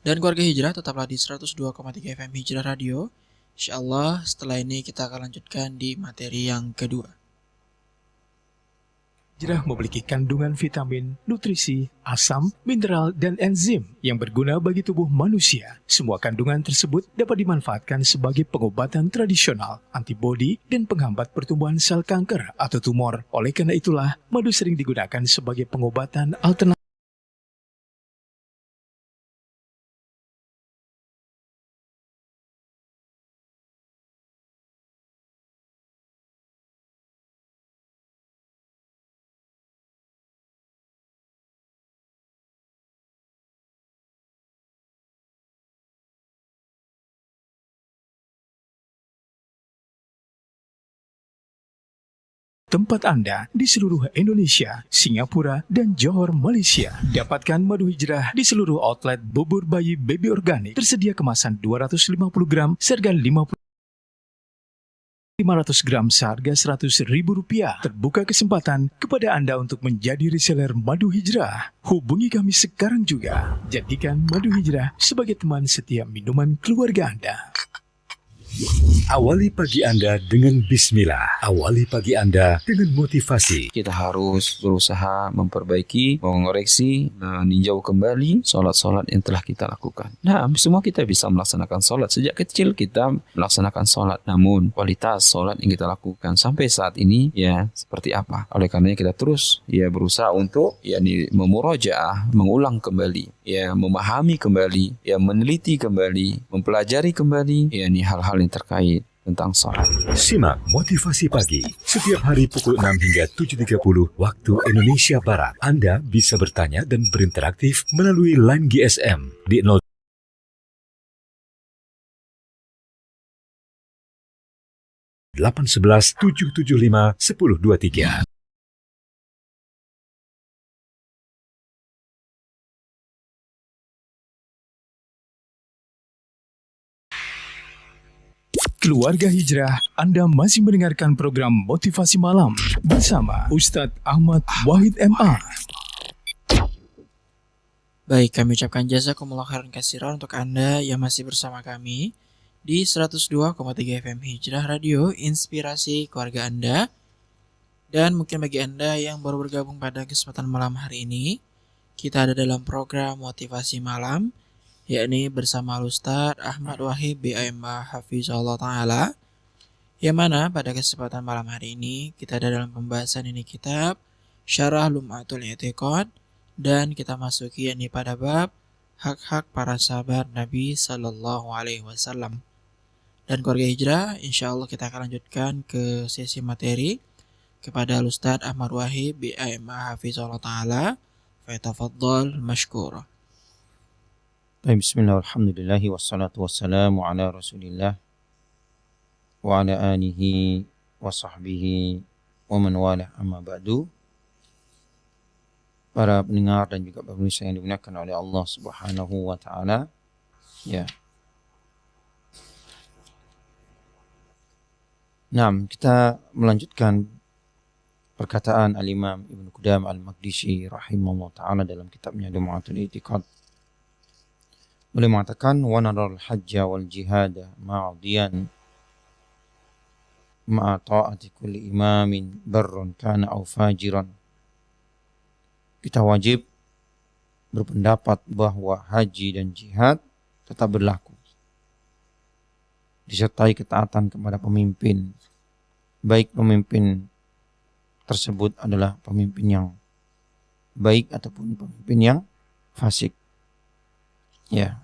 Dan keluarga hijrah tetaplah di 102,3 FM Hijrah Radio. Insyaallah setelah ini kita akan lanjutkan di materi yang kedua. Hijrah memiliki kandungan vitamin, nutrisi, asam, mineral, dan enzim yang berguna bagi tubuh manusia. Semua kandungan tersebut dapat dimanfaatkan sebagai pengobatan tradisional, antibodi, dan penghambat pertumbuhan sel kanker atau tumor. Oleh karena itulah, madu sering digunakan sebagai pengobatan alternatif. Tempat Anda di seluruh Indonesia, Singapura, dan Johor, Malaysia. Dapatkan madu hijrah di seluruh outlet bubur bayi baby organik. Tersedia kemasan 250 gram seharga 500 gram seharga Rp100.000. Terbuka kesempatan kepada Anda untuk menjadi reseller madu hijrah. Hubungi kami sekarang juga. Jadikan madu hijrah sebagai teman setiap minuman keluarga Anda. Awali pagi Anda dengan bismillah. Awali pagi Anda dengan motivasi. Kita harus berusaha memperbaiki, mengoreksi, meninjau kembali solat-solat yang telah kita lakukan. Nah, semua kita bisa melaksanakan solat. Sejak kecil kita melaksanakan solat. Namun, kualitas solat yang kita lakukan sampai saat ini, ya, seperti apa? Oleh karenanya kita terus, ya, berusaha untuk, memurajaah, mengulang kembali, ya, memahami kembali, ya, meneliti kembali, mempelajari kembali, hal-hal yang terkait tentang sholat. Simak Motivasi Pagi setiap hari pukul 6 hingga 7.30 waktu Indonesia Barat. Anda bisa bertanya dan berinteraktif melalui line GSM di 0 811 775 1023. Keluarga Hijrah, Anda masih mendengarkan program Motivasi Malam bersama Ustadz Ahmad Wahid MA. Baik, kami ucapkan jazakumullah khairan katsiran untuk Anda yang masih bersama kami di 102,3 FM Hijrah Radio, inspirasi keluarga Anda. Dan mungkin bagi Anda yang baru bergabung pada kesempatan malam hari ini, kita ada dalam program Motivasi Malam, yakni bersama Ustadz Ahmad Wahid BAMA Hafizahullah Ta'ala, yang mana pada kesempatan malam hari ini kita ada dalam pembahasan ini kitab Syarah Lum'atul I'tiqad, dan kita masuki yakni pada bab hak-hak para sahabat Nabi Sallallahu Alaihi Wasallam. Dan keluarga hijrah, insya Allah kita akan lanjutkan ke sesi materi kepada Ustadz Ahmad Wahid BAMA Hafizahullah Ta'ala. Fatafadhal mashkura. Bismillah, alhamdulillah, wassalatu wassalamu ala rasulillah wa ala alihi wa sahbihi wa man wala, amma ba'du. Para pendengar dan juga pemirsa yang dimuliakan oleh Allah Subhanahu wa Ta'ala, ya. Nah, kita melanjutkan perkataan Al-Imam Ibn Qudamah Al-Maqdisi rahimahullah ta'ala dalam kitabnya Lum'atul I'tiqad. Beliau mengatakan, wa naral hajja wal jihada ma'adiyan ma'a ta'ati kulli imamin barron kana au fajiran. Kita wajib berpendapat bahwa haji dan jihad tetap berlaku, disertai ketaatan kepada pemimpin, baik pemimpin tersebut adalah pemimpin yang baik ataupun pemimpin yang fasik. Ya.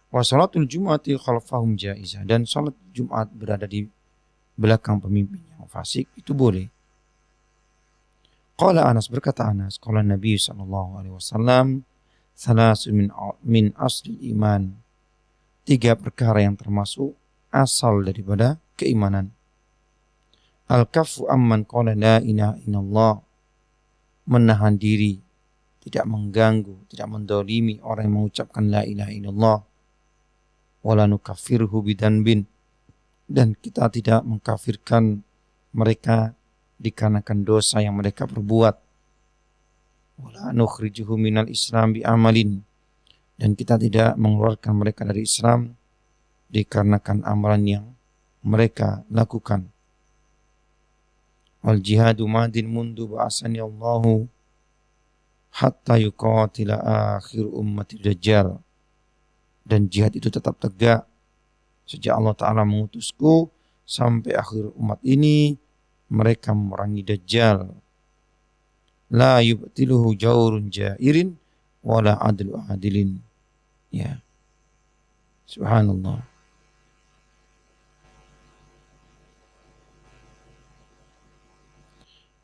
Wa salatul Jum'ati khalfahum jaizah, dan salat Jumat berada di belakang pemimpin yang fasik itu boleh. Qala Anas, berkata Anas, qala Nabi sallallahu alaihi wasallam, salasun min asli iman, 3 perkara yang termasuk asal daripada keimanan. Al-kafu amman qala la ilaha illallah, menahan diri, tidak mengganggu, tidak mendolimi orang yang mengucapkan la ilaha illallah. Wala nukafirhu bidanbin, dan kita tidak mengkafirkan mereka dikarenakan dosa yang mereka perbuat. Wala nukhrijuhu minal islam bi amalin, dan kita tidak mengeluarkan mereka dari Islam dikarenakan amalan yang mereka lakukan. Wal jihadu madin mundu ba'asani Allahu hatta yuqatila akhir ummati dajjal. Dan jihad itu tetap tegak sejak Allah Ta'ala mengutusku sampai akhir umat ini mereka memerangi Dajjal. La yubtiluhu jawrun jairin wala adlu adilin. Ya. Subhanallah.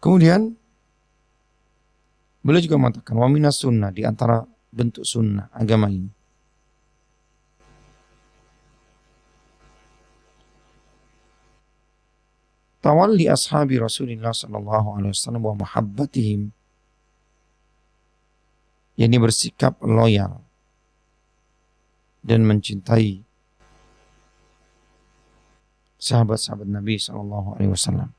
Kemudian beliau juga mengatakan wa minas sunnah, di antara bentuk sunnah agama ini, tawalli ashabi Rasulullah sallallahu alaihi wasallam wa mahabbatihim, yakni bersikap loyal dan mencintai sahabat-sahabat Nabi sallallahu alaihi wasallam,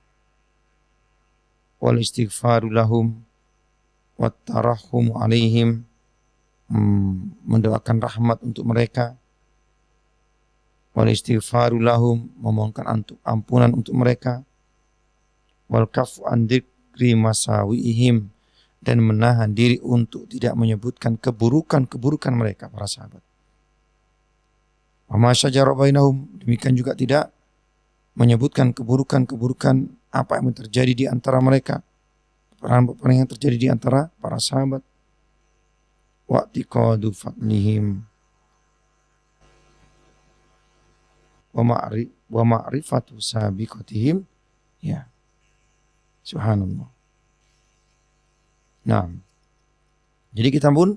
wal istighfaru lahum wat tarahhum alaihim, mendoakan rahmat untuk mereka, wal istighfaru lahum, memohonkan ampunan untuk mereka, wal kafu an dzikri masawiihim, dan menahan diri untuk tidak menyebutkan keburukan-keburukan mereka para sahabat. Wa ma syajara bainahum, demikian juga tidak menyebutkan keburukan-keburukan apa yang terjadi di antara mereka, peperangan yang terjadi di antara para sahabat. Wa tiqadu fadlihim wa ma'rifatu sabiqatihim. Ya. Subhanallah. Nah, jadi kita pun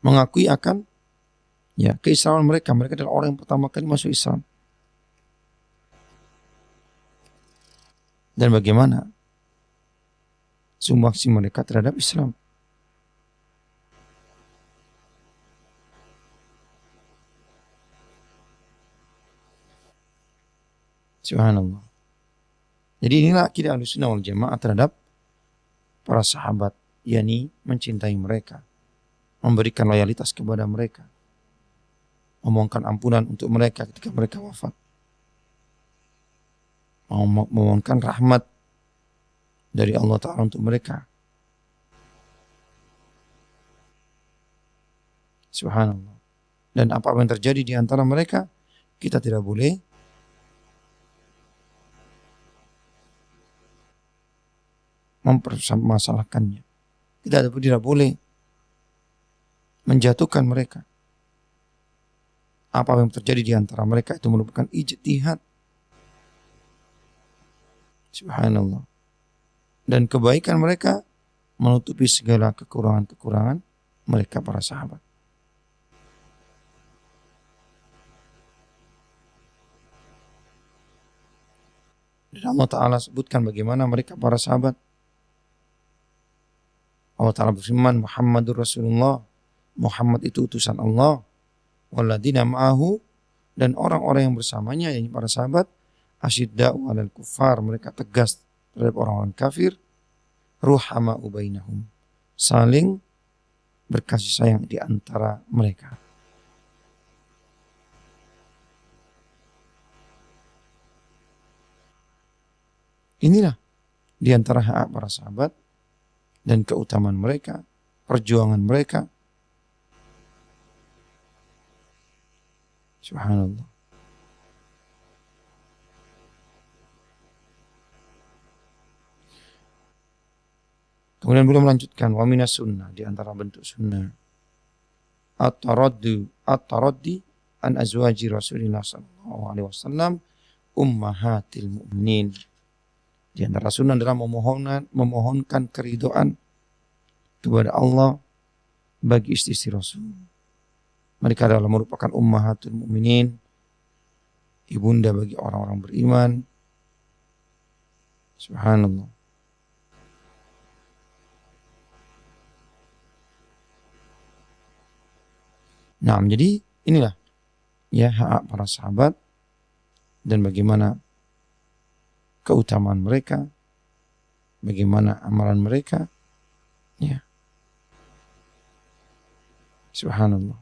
mengakui akan keislaman mereka. Mereka adalah orang yang pertama kali masuk Islam. Dan bagaimana sumbangsi mereka terhadap Islam. Subhanallah. Jadi inilah akidah Ahlussunnah wal Jamaah terhadap para sahabat, yakni mencintai mereka, memberikan loyalitas kepada mereka, memohonkan ampunan untuk mereka ketika mereka wafat, memohonkan rahmat dari Allah Ta'ala untuk mereka. Subhanallah. Dan apa yang terjadi di antara mereka, kita tidak boleh mempermasalahkannya. Kita tidak boleh menjatuhkan mereka. Apa yang terjadi di antara mereka itu merupakan ijtihad. Subhanallah. Dan kebaikan mereka menutupi segala kekurangan-kekurangan mereka para sahabat. Dan Allah Ta'ala sebutkan bagaimana mereka para sahabat. Allah Ta'ala berfirman, Muhammadur Rasulullah, Muhammad itu utusan Allah, walladzina ma'ahu, dan orang-orang yang bersamanya, yakni para sahabat, asyidda'u 'alal kuffar, mereka tegas terhadap orang-orang kafir, ruhama'u bainahum, saling berkasih sayang di antara mereka. Inilah di antara hak para sahabat dan keutamaan mereka, perjuangan mereka. Subhanallah. Kemudian beliau melanjutkan, wa minas sunnah, di antara bentuk sunnah, at-taraddi an azwaji Rasulillah sallallahu alaihi wasallam ummahatil mu'minin. Di antara sunnah adalah memohonkan keridhaan kepada Allah bagi istri-istri Rasul. Mereka adalah merupakan ummahatul mu'minin, ibunda bagi orang-orang beriman. Subhanallah. Nah, jadi inilah hak para sahabat dan bagaimana keutamaan mereka, bagaimana amalan mereka. Subhanallah.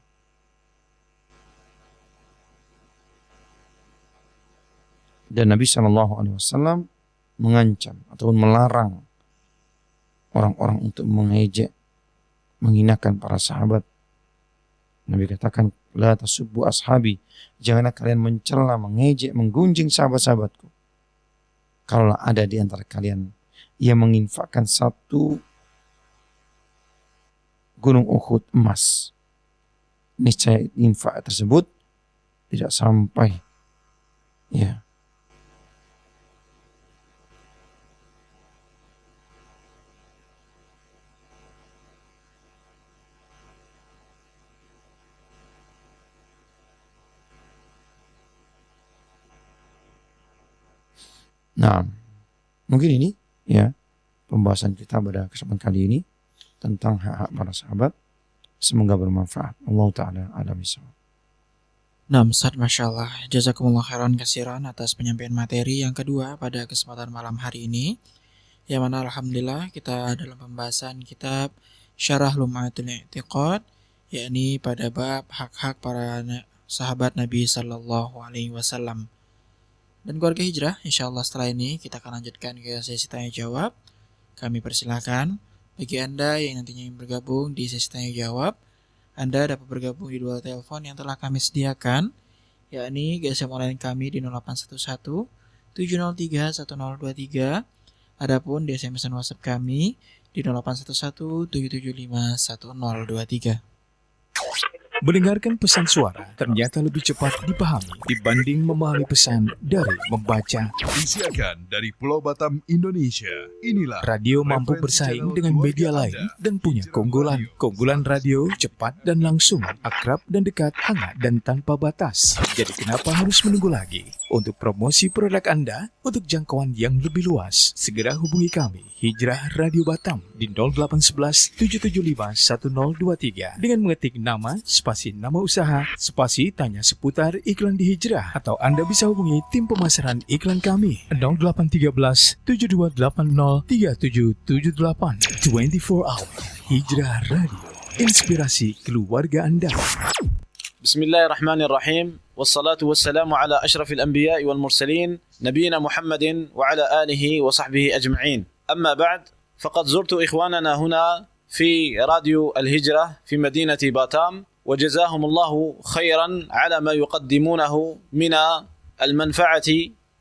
Dan Nabi SAW mengancam ataupun melarang orang-orang untuk mengejek, menghinakan para sahabat. Nabi katakan, la tasubbu ashabi, janganlah kalian mencela, mengejek, menggunjing sahabat-sahabatku. Kalau ada di antara kalian yang menginfakkan satu gunung Uhud emas, niscaya infak tersebut tidak sampai ya Nah, mungkin ini ya pembahasan kita pada kesempatan kali ini tentang hak-hak para sahabat. Semoga bermanfaat. Allah Ta'ala a'lam bishawab. Nah, Ustaz, Masya Allah, jazakumullah khairan katsiran atas penyampaian materi yang kedua pada kesempatan malam hari ini, yang mana alhamdulillah kita dalam pembahasan kitab Syarah Lum'atul I'tiqad, yakni pada bab hak-hak para sahabat Nabi Sallallahu Alaihi Wasallam. Dan keluarga hijrah, insya Allah setelah ini kita akan lanjutkan ke sesi tanya jawab. Kami persilahkan bagi Anda yang nantinya ingin bergabung di sesi tanya jawab, Anda dapat bergabung di dua telepon yang telah kami sediakan, yakni GSM online kami di 0811 703 1023, adapun di SMS dan WhatsApp kami di 0811 775 1023. Mendengarkan pesan suara ternyata lebih cepat dipahami dibanding memahami pesan dari membaca. Disiarkan dari Pulau Batam, Indonesia. Inilah Radio mampu bersaing dengan media lain dan punya keunggulan. Keunggulan radio cepat dan langsung, akrab dan dekat, hangat dan tanpa batas. Jadi kenapa harus menunggu lagi? Untuk promosi produk Anda, untuk jangkauan yang lebih luas, segera hubungi kami, Hijrah Radio Batam di 0811 775 1023 dengan mengetik nama, spasi nama usaha, spasi tanya seputar iklan di Hijrah, atau Anda bisa hubungi tim pemasaran iklan kami 0813 7280 3778. 24 hour Hijrah Radio, inspirasi keluarga Anda. Bismillahirrahmanirrahim. Wassalatu wassalamu ala ashrafil anbiya wal mursalin nabiyina Muhammadin wa ala alihi wa sahbihi ajma'in. Amma ba'd, faqad zurtu ikhwanana huna fi Radio Al-Hijrah fi madinati Batam, وجزاهم الله خيرا على ما يقدمونه من المنفعة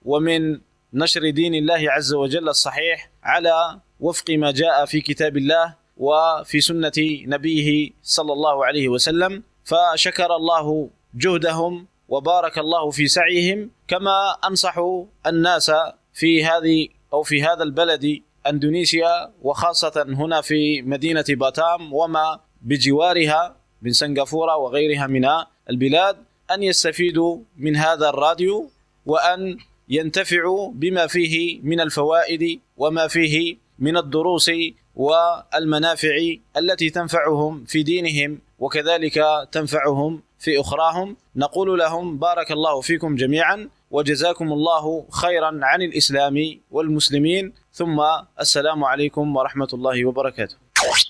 ومن نشر دين الله عز وجل الصحيح على وفق ما جاء في كتاب الله وفي سنة نبيه صلى الله عليه وسلم، فشكر الله جهدهم وبارك الله في سعيهم. كما أنصح الناس في هذا البلد أندونيسيا، وخاصة هنا في مدينة باتام وما بجوارها من سنغافورة وغيرها من البلاد، أن يستفيدوا من هذا الراديو وأن ينتفعوا بما فيه من الفوائد وما فيه من الدروس والمنافع التي تنفعهم في دينهم وكذلك تنفعهم في أخراهم. نقول لهم بارك الله فيكم جميعا وجزاكم الله خيرا عن الإسلام والمسلمين، ثم السلام عليكم ورحمة الله وبركاته.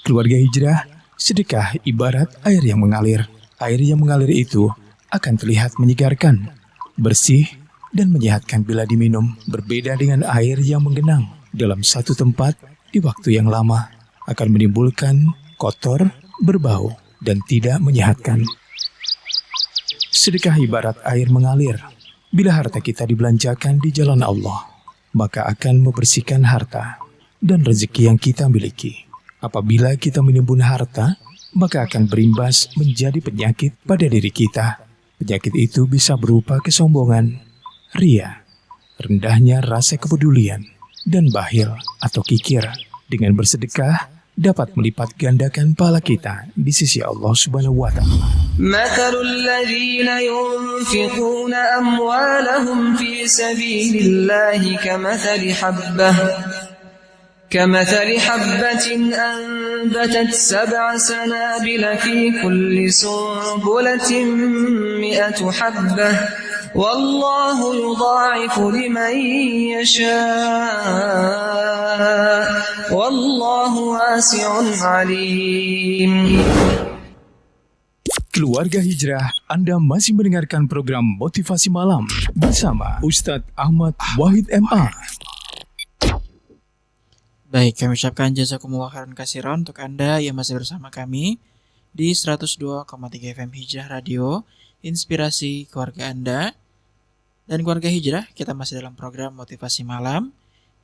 Keluarga Hijrah, sedekah ibarat air yang mengalir. Air yang mengalir itu akan terlihat menyegarkan, bersih, dan menyehatkan bila diminum. Berbeda dengan air yang menggenang dalam satu tempat di waktu yang lama, akan menimbulkan kotor, berbau, dan tidak menyehatkan. Sedekah ibarat air mengalir. Bila harta kita dibelanjakan di jalan Allah, maka akan membersihkan harta dan rezeki yang kita miliki. Apabila kita menimbun harta, maka akan berimbas menjadi penyakit pada diri kita. Penyakit itu bisa berupa kesombongan, ria, rendahnya rasa kepedulian, dan bakhil atau kikir. Dengan bersedekah, dapat melipat gandakan pahala kita di sisi Allah Subhanahu wa Ta'ala. مثل الذين ينفقون أموالهم في سبيل الله كمثل حبة أنبتت 7 سنابل في كل سنبلة 100 حبة والله يضاعف لمن يشاء والله واسع عليم. Keluarga Hijrah, Anda masih mendengarkan program Motivasi Malam bersama Ustadz Ahmad Wahid MA. Baik, kami ucapkan jazakumullah khairan katsiran untuk Anda yang masih bersama kami di 102,3 FM Hijrah Radio, inspirasi keluarga Anda. Dan keluarga Hijrah, kita masih dalam program Motivasi Malam,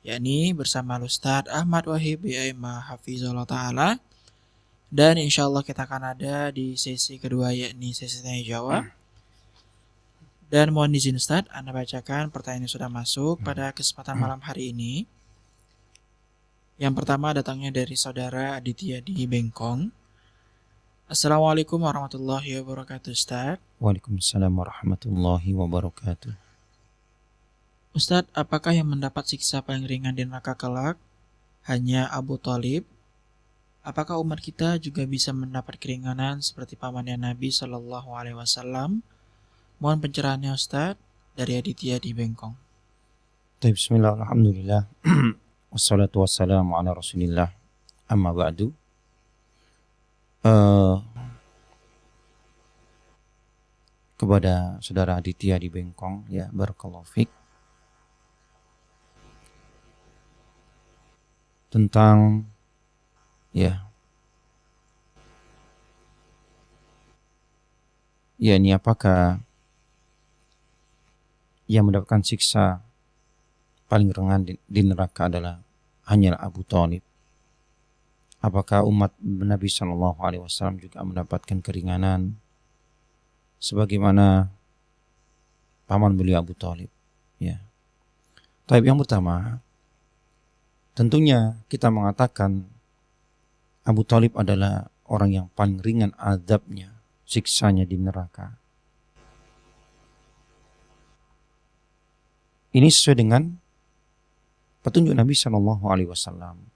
yakni bersama Ustadz Ahmad Wahid MA Hafizullah Ta'ala. Dan insya Allah kita akan ada di sesi kedua, yakni sesi tanya jawab. Dan mohon izin Ustadz, Anda bacakan pertanyaan yang sudah masuk pada kesempatan malam hari ini. Yang pertama datangnya dari saudara Aditya di Bengkong. Assalamualaikum warahmatullahi wabarakatuh Ustadz. Waalaikumsalam warahmatullahi wabarakatuh. Ustadz, apakah yang mendapat siksa paling ringan di neraka kelak hanya Abu Thalib? Apakah umat kita juga bisa mendapat keringanan seperti pamannya Nabi Shallallahu Alaihi Wasallam? Mohon pencerahannya Ustadz dari Aditya di Bengkong. Bismillah, alhamdulillah. Wassalatu wassalamu ala rasulillah. Amma ba'du. Kepada saudara Aditya di Bengkong, ya, barakallahu fiik. Tentang ini apakah yang mendapatkan siksa paling ringan di neraka adalah hanya Abu Thalib? Apakah umat Nabi Shallallahu Alaihi Wasallam juga mendapatkan keringanan sebagaimana paman beliau Abu Thalib? Ya. Tapi yang pertama, tentunya kita mengatakan Abu Thalib adalah orang yang paling ringan azabnya, siksanya di neraka. Ini sesuai dengan petunjuk Nabi Shallallahu Alaihi Wasallam.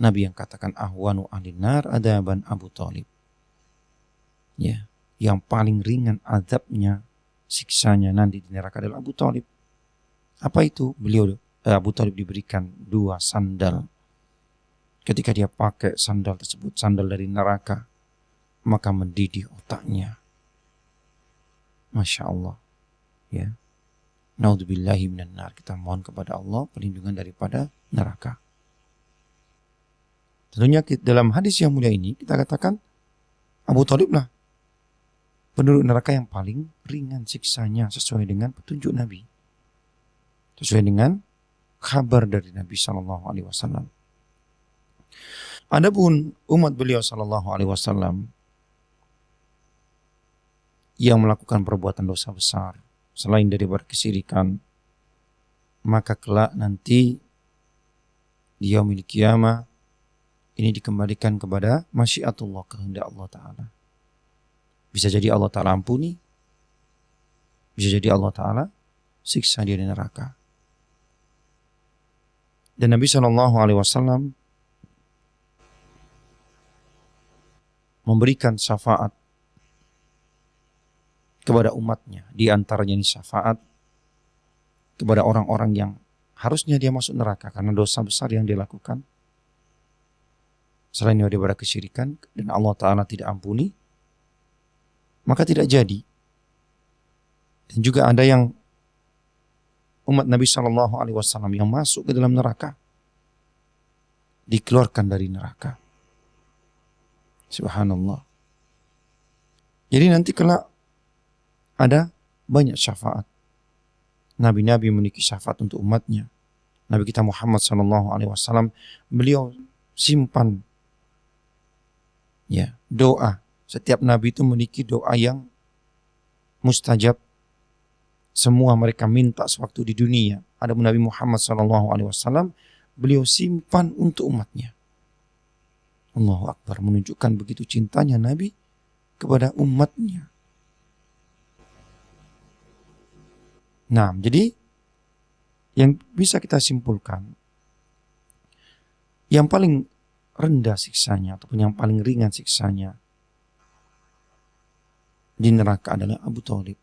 Nabi yang katakan ahwanu ahlin nar adaban Abu Thalib. Ya, yang paling ringan azabnya, siksanya nanti di neraka adalah Abu Thalib. Apa itu? Abu Thalib diberikan 2 sandal. Ketika dia pakai sandal tersebut, sandal dari neraka, maka mendidih otaknya. Masya Allah. Ya. Naudzubillahi minan nar. Kita mohon kepada Allah perlindungan daripada neraka. Tentunya dalam hadis yang mulia ini kita katakan Abu Thalib lah penduduk neraka yang paling ringan siksanya sesuai dengan petunjuk Nabi. Sesuai dengan kabar dari Nabi Sallallahu Alaihi Wasallam. Adapun umat beliau Sallallahu Alaihi Wasallam yang melakukan perbuatan dosa besar selain daripada kesyirikan, maka kelak nanti di yaumil qiyamah ini dikembalikan kepada masyiatullah, kehendak Allah Ta'ala. Bisa jadi Allah Ta'ala ampuni, bisa jadi Allah Ta'ala siksa dia di neraka. Dan Nabi Sallallahu Alaihi Wasallam memberikan syafaat kepada umatnya. Di antaranya ini syafaat kepada orang-orang yang harusnya dia masuk neraka karena dosa besar yang dia lakukan. Selain daripada kesyirikan dan Allah Ta'ala tidak ampuni, maka tidak jadi. Dan juga ada yang umat Nabi Sallallahu Alaihi Wasallam yang masuk ke dalam neraka, dikeluarkan dari neraka. Subhanallah. Jadi nanti kelak ada banyak syafaat. Nabi-nabi memiliki syafaat untuk umatnya. Nabi kita Muhammad Sallallahu Alaihi Wasallam, beliau simpan doa. Setiap nabi itu memiliki doa yang mustajab. Semua mereka minta sewaktu di dunia. Ada Nabi Muhammad Sallallahu Alaihi Wasallam, beliau simpan untuk umatnya. Allahu Akbar, menunjukkan begitu cintanya Nabi kepada umatnya. Nah, jadi yang bisa kita simpulkan, yang paling rendah siksanya ataupun yang paling ringan siksanya di neraka adalah Abu Thalib,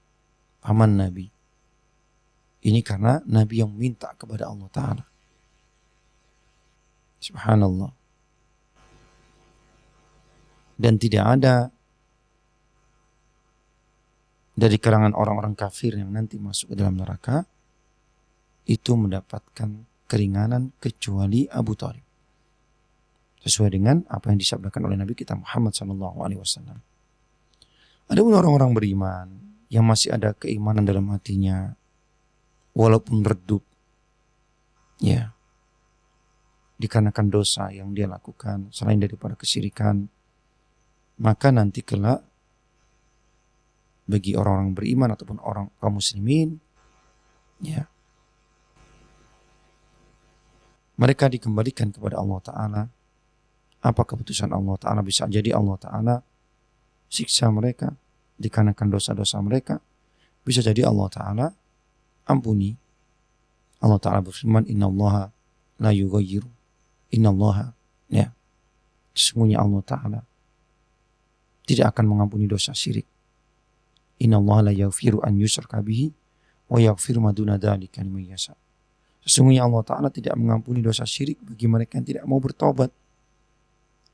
paman Nabi. Ini karena Nabi yang minta kepada Allah Ta'ala. Subhanallah. Dan tidak ada dari kalangan orang-orang kafir yang nanti masuk ke dalam neraka itu mendapatkan keringanan kecuali Abu Thalib. Sesuai dengan apa yang disabdakan oleh Nabi kita Muhammad SAW. Adapun orang-orang beriman yang masih ada keimanan dalam hatinya, walaupun redup, ya, dikarenakan dosa yang dia lakukan selain daripada kesyirikan, maka nanti kelak bagi orang-orang beriman ataupun orang kaum muslimin, ya, mereka dikembalikan kepada Allah Ta'ala. Apa keputusan Allah Ta'ala? Bisa jadi Allah Ta'ala siksa mereka dikarenakan dosa-dosa mereka. Bisa jadi Allah Ta'ala ampuni. Allah Ta'ala berfirman, innallaha la yughayyiru. Innallaha, ya, sesungguhnya Allah Ta'ala tidak akan mengampuni dosa syirik. Innallaha la yaghfiru an yushraka bihi wa yaghfiru ma duna dzalika liman yasha. Sesungguhnya Allah Ta'ala tidak mengampuni dosa syirik bagi mereka yang tidak mau bertobat.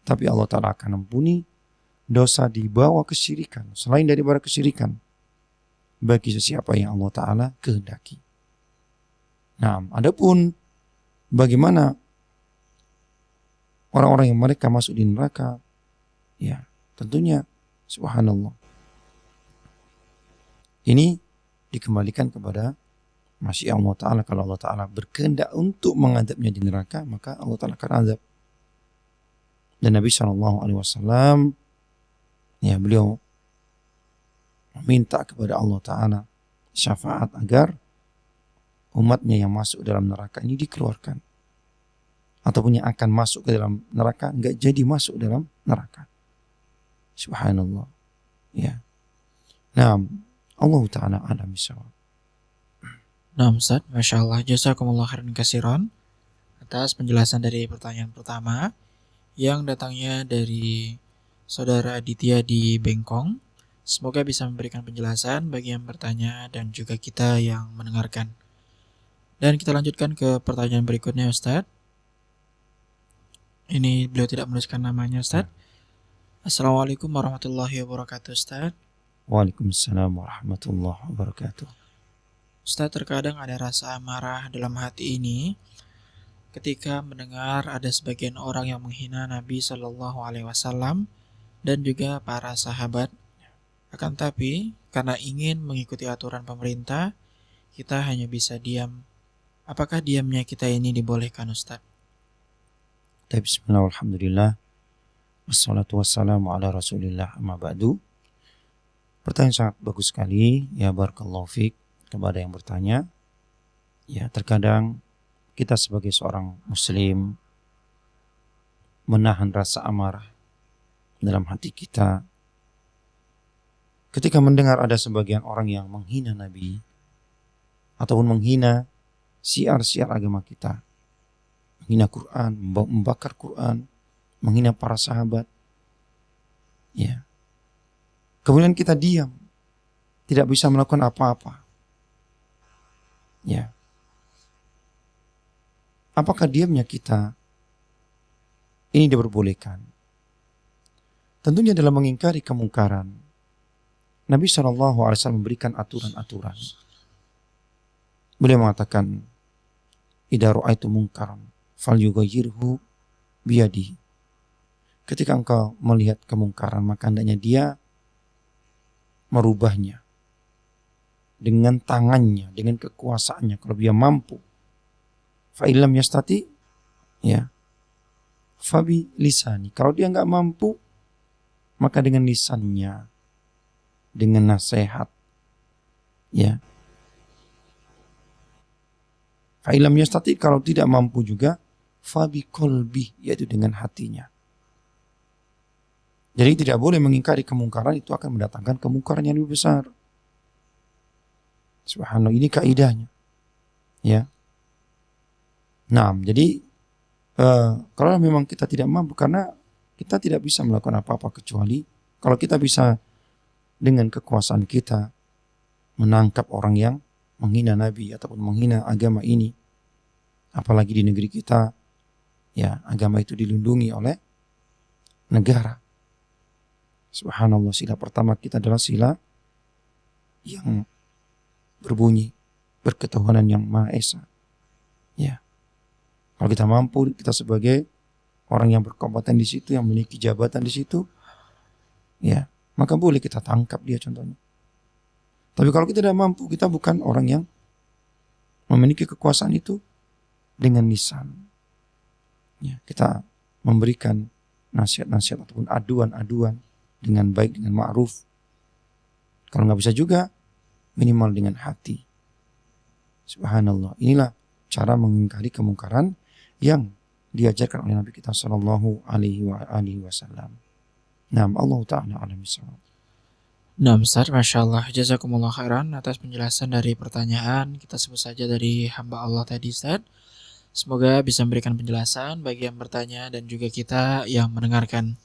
Tapi Allah Ta'ala akan ampuni dosa di bawah kesyirikan, selain daripada kesyirikan, bagi sesiapa yang Allah Ta'ala kehendaki. Nah, adapun bagaimana orang-orang yang mereka masuk di neraka, ya tentunya subhanallah, ini dikembalikan kepada masyiah Allah Ta'ala. Kalau Allah Ta'ala berkehendak untuk mengadabnya di neraka, maka Allah Ta'ala akan azab. Dan Nabi SAW, ya, beliau meminta kepada Allah Ta'ala syafaat agar umatnya yang masuk dalam neraka ini dikeluarkan, ataupun yang akan masuk ke dalam neraka enggak jadi masuk dalam neraka. Subhanallah, ya. Nah, Allah Ta'ala a'lam bishawab. Nah, Ustaz, Masya Allah, jazakumullah khairan katsiran atas penjelasan dari pertanyaan pertama yang datangnya dari Saudara Aditya di Bengkong. Semoga bisa memberikan penjelasan bagi yang bertanya dan juga kita yang mendengarkan. Dan kita lanjutkan ke pertanyaan berikutnya, Ustaz. Ini beliau tidak menuliskan namanya, Ustaz. Assalamualaikum warahmatullahi wabarakatuh, Ustaz. Waalaikumsalam warahmatullahi wabarakatuh. Ustaz, terkadang ada rasa amarah dalam hati ini ketika mendengar ada sebagian orang yang menghina Nabi Shallallahu Alaihi Wasallam dan juga para sahabat. Akan tapi karena ingin mengikuti aturan pemerintah, kita hanya bisa diam. Apakah diamnya kita ini dibolehkan, Ustaz? Bismillah, alhamdulillah, wassalatu wassalamu ala rasulillah, amma ba'du. Pertanyaan sangat bagus sekali, ya, barakallahu fiik, kepada yang bertanya. Ya, terkadang kita sebagai seorang muslim menahan rasa amarah dalam hati kita ketika mendengar ada sebagian orang yang menghina Nabi ataupun menghina syiar-syiar agama kita, menghina Quran, membakar Quran, menghina para sahabat. Ya. Kemudian kita diam, tidak bisa melakukan apa-apa. Ya. Apakah diamnya kita ini diperbolehkan? Tentunya dalam mengingkari kemungkaran, Nabi SAW memberikan aturan-aturan. Beliau mengatakan, idza ra'aitu munkaran falyughayyirhu biyadihi. Ketika engkau melihat kemungkaran, maka hendaknya dia merubahnya dengan tangannya, dengan kekuasaannya kalau dia mampu. Fa illam yastati, ya, fabi lisani. Kalau dia enggak mampu, maka dengan lisannya, dengan nasihat, ya. Fa illam yastati, kalau tidak mampu juga, fabi qalbi, yaitu dengan hatinya. Jadi tidak boleh mengingkari kemungkaran, itu akan mendatangkan kemungkaran yang lebih besar. Subhanallah, ini kaidahnya. Ya. Nah, jadi kalau memang kita tidak mampu, karena kita tidak bisa melakukan apa-apa kecuali kalau kita bisa dengan kekuasaan kita menangkap orang yang menghina Nabi ataupun menghina agama ini. Apalagi di negeri kita, ya, agama itu dilindungi oleh negara. Subhanallah, sila pertama kita adalah sila yang berbunyi berketuhanan yang Maha Esa. Ya. Kalau kita mampu, kita sebagai orang yang berkompeten di situ, yang memiliki jabatan di situ, ya, maka boleh kita tangkap dia contohnya. Tapi kalau kita tidak mampu, kita bukan orang yang memiliki kekuasaan itu dengan lisan. Ya, kita memberikan nasihat-nasihat ataupun aduan-aduan dengan baik, dengan ma'ruf. Kalau nggak bisa juga, minimal dengan hati. Subhanallah. Inilah cara mengingkari kemungkaran yang diajarkan oleh Nabi kita Sallallahu Alaihi Wasallam. Nah, Allah Ta'ala alam bisawab. Nah, Ustaz, Masya Allah, jazakumullah khairan atas penjelasan dari pertanyaan. Kita sebut saja dari hamba Allah tadi, Ustaz. Semoga bisa memberikan penjelasan bagi yang bertanya dan juga kita yang mendengarkan.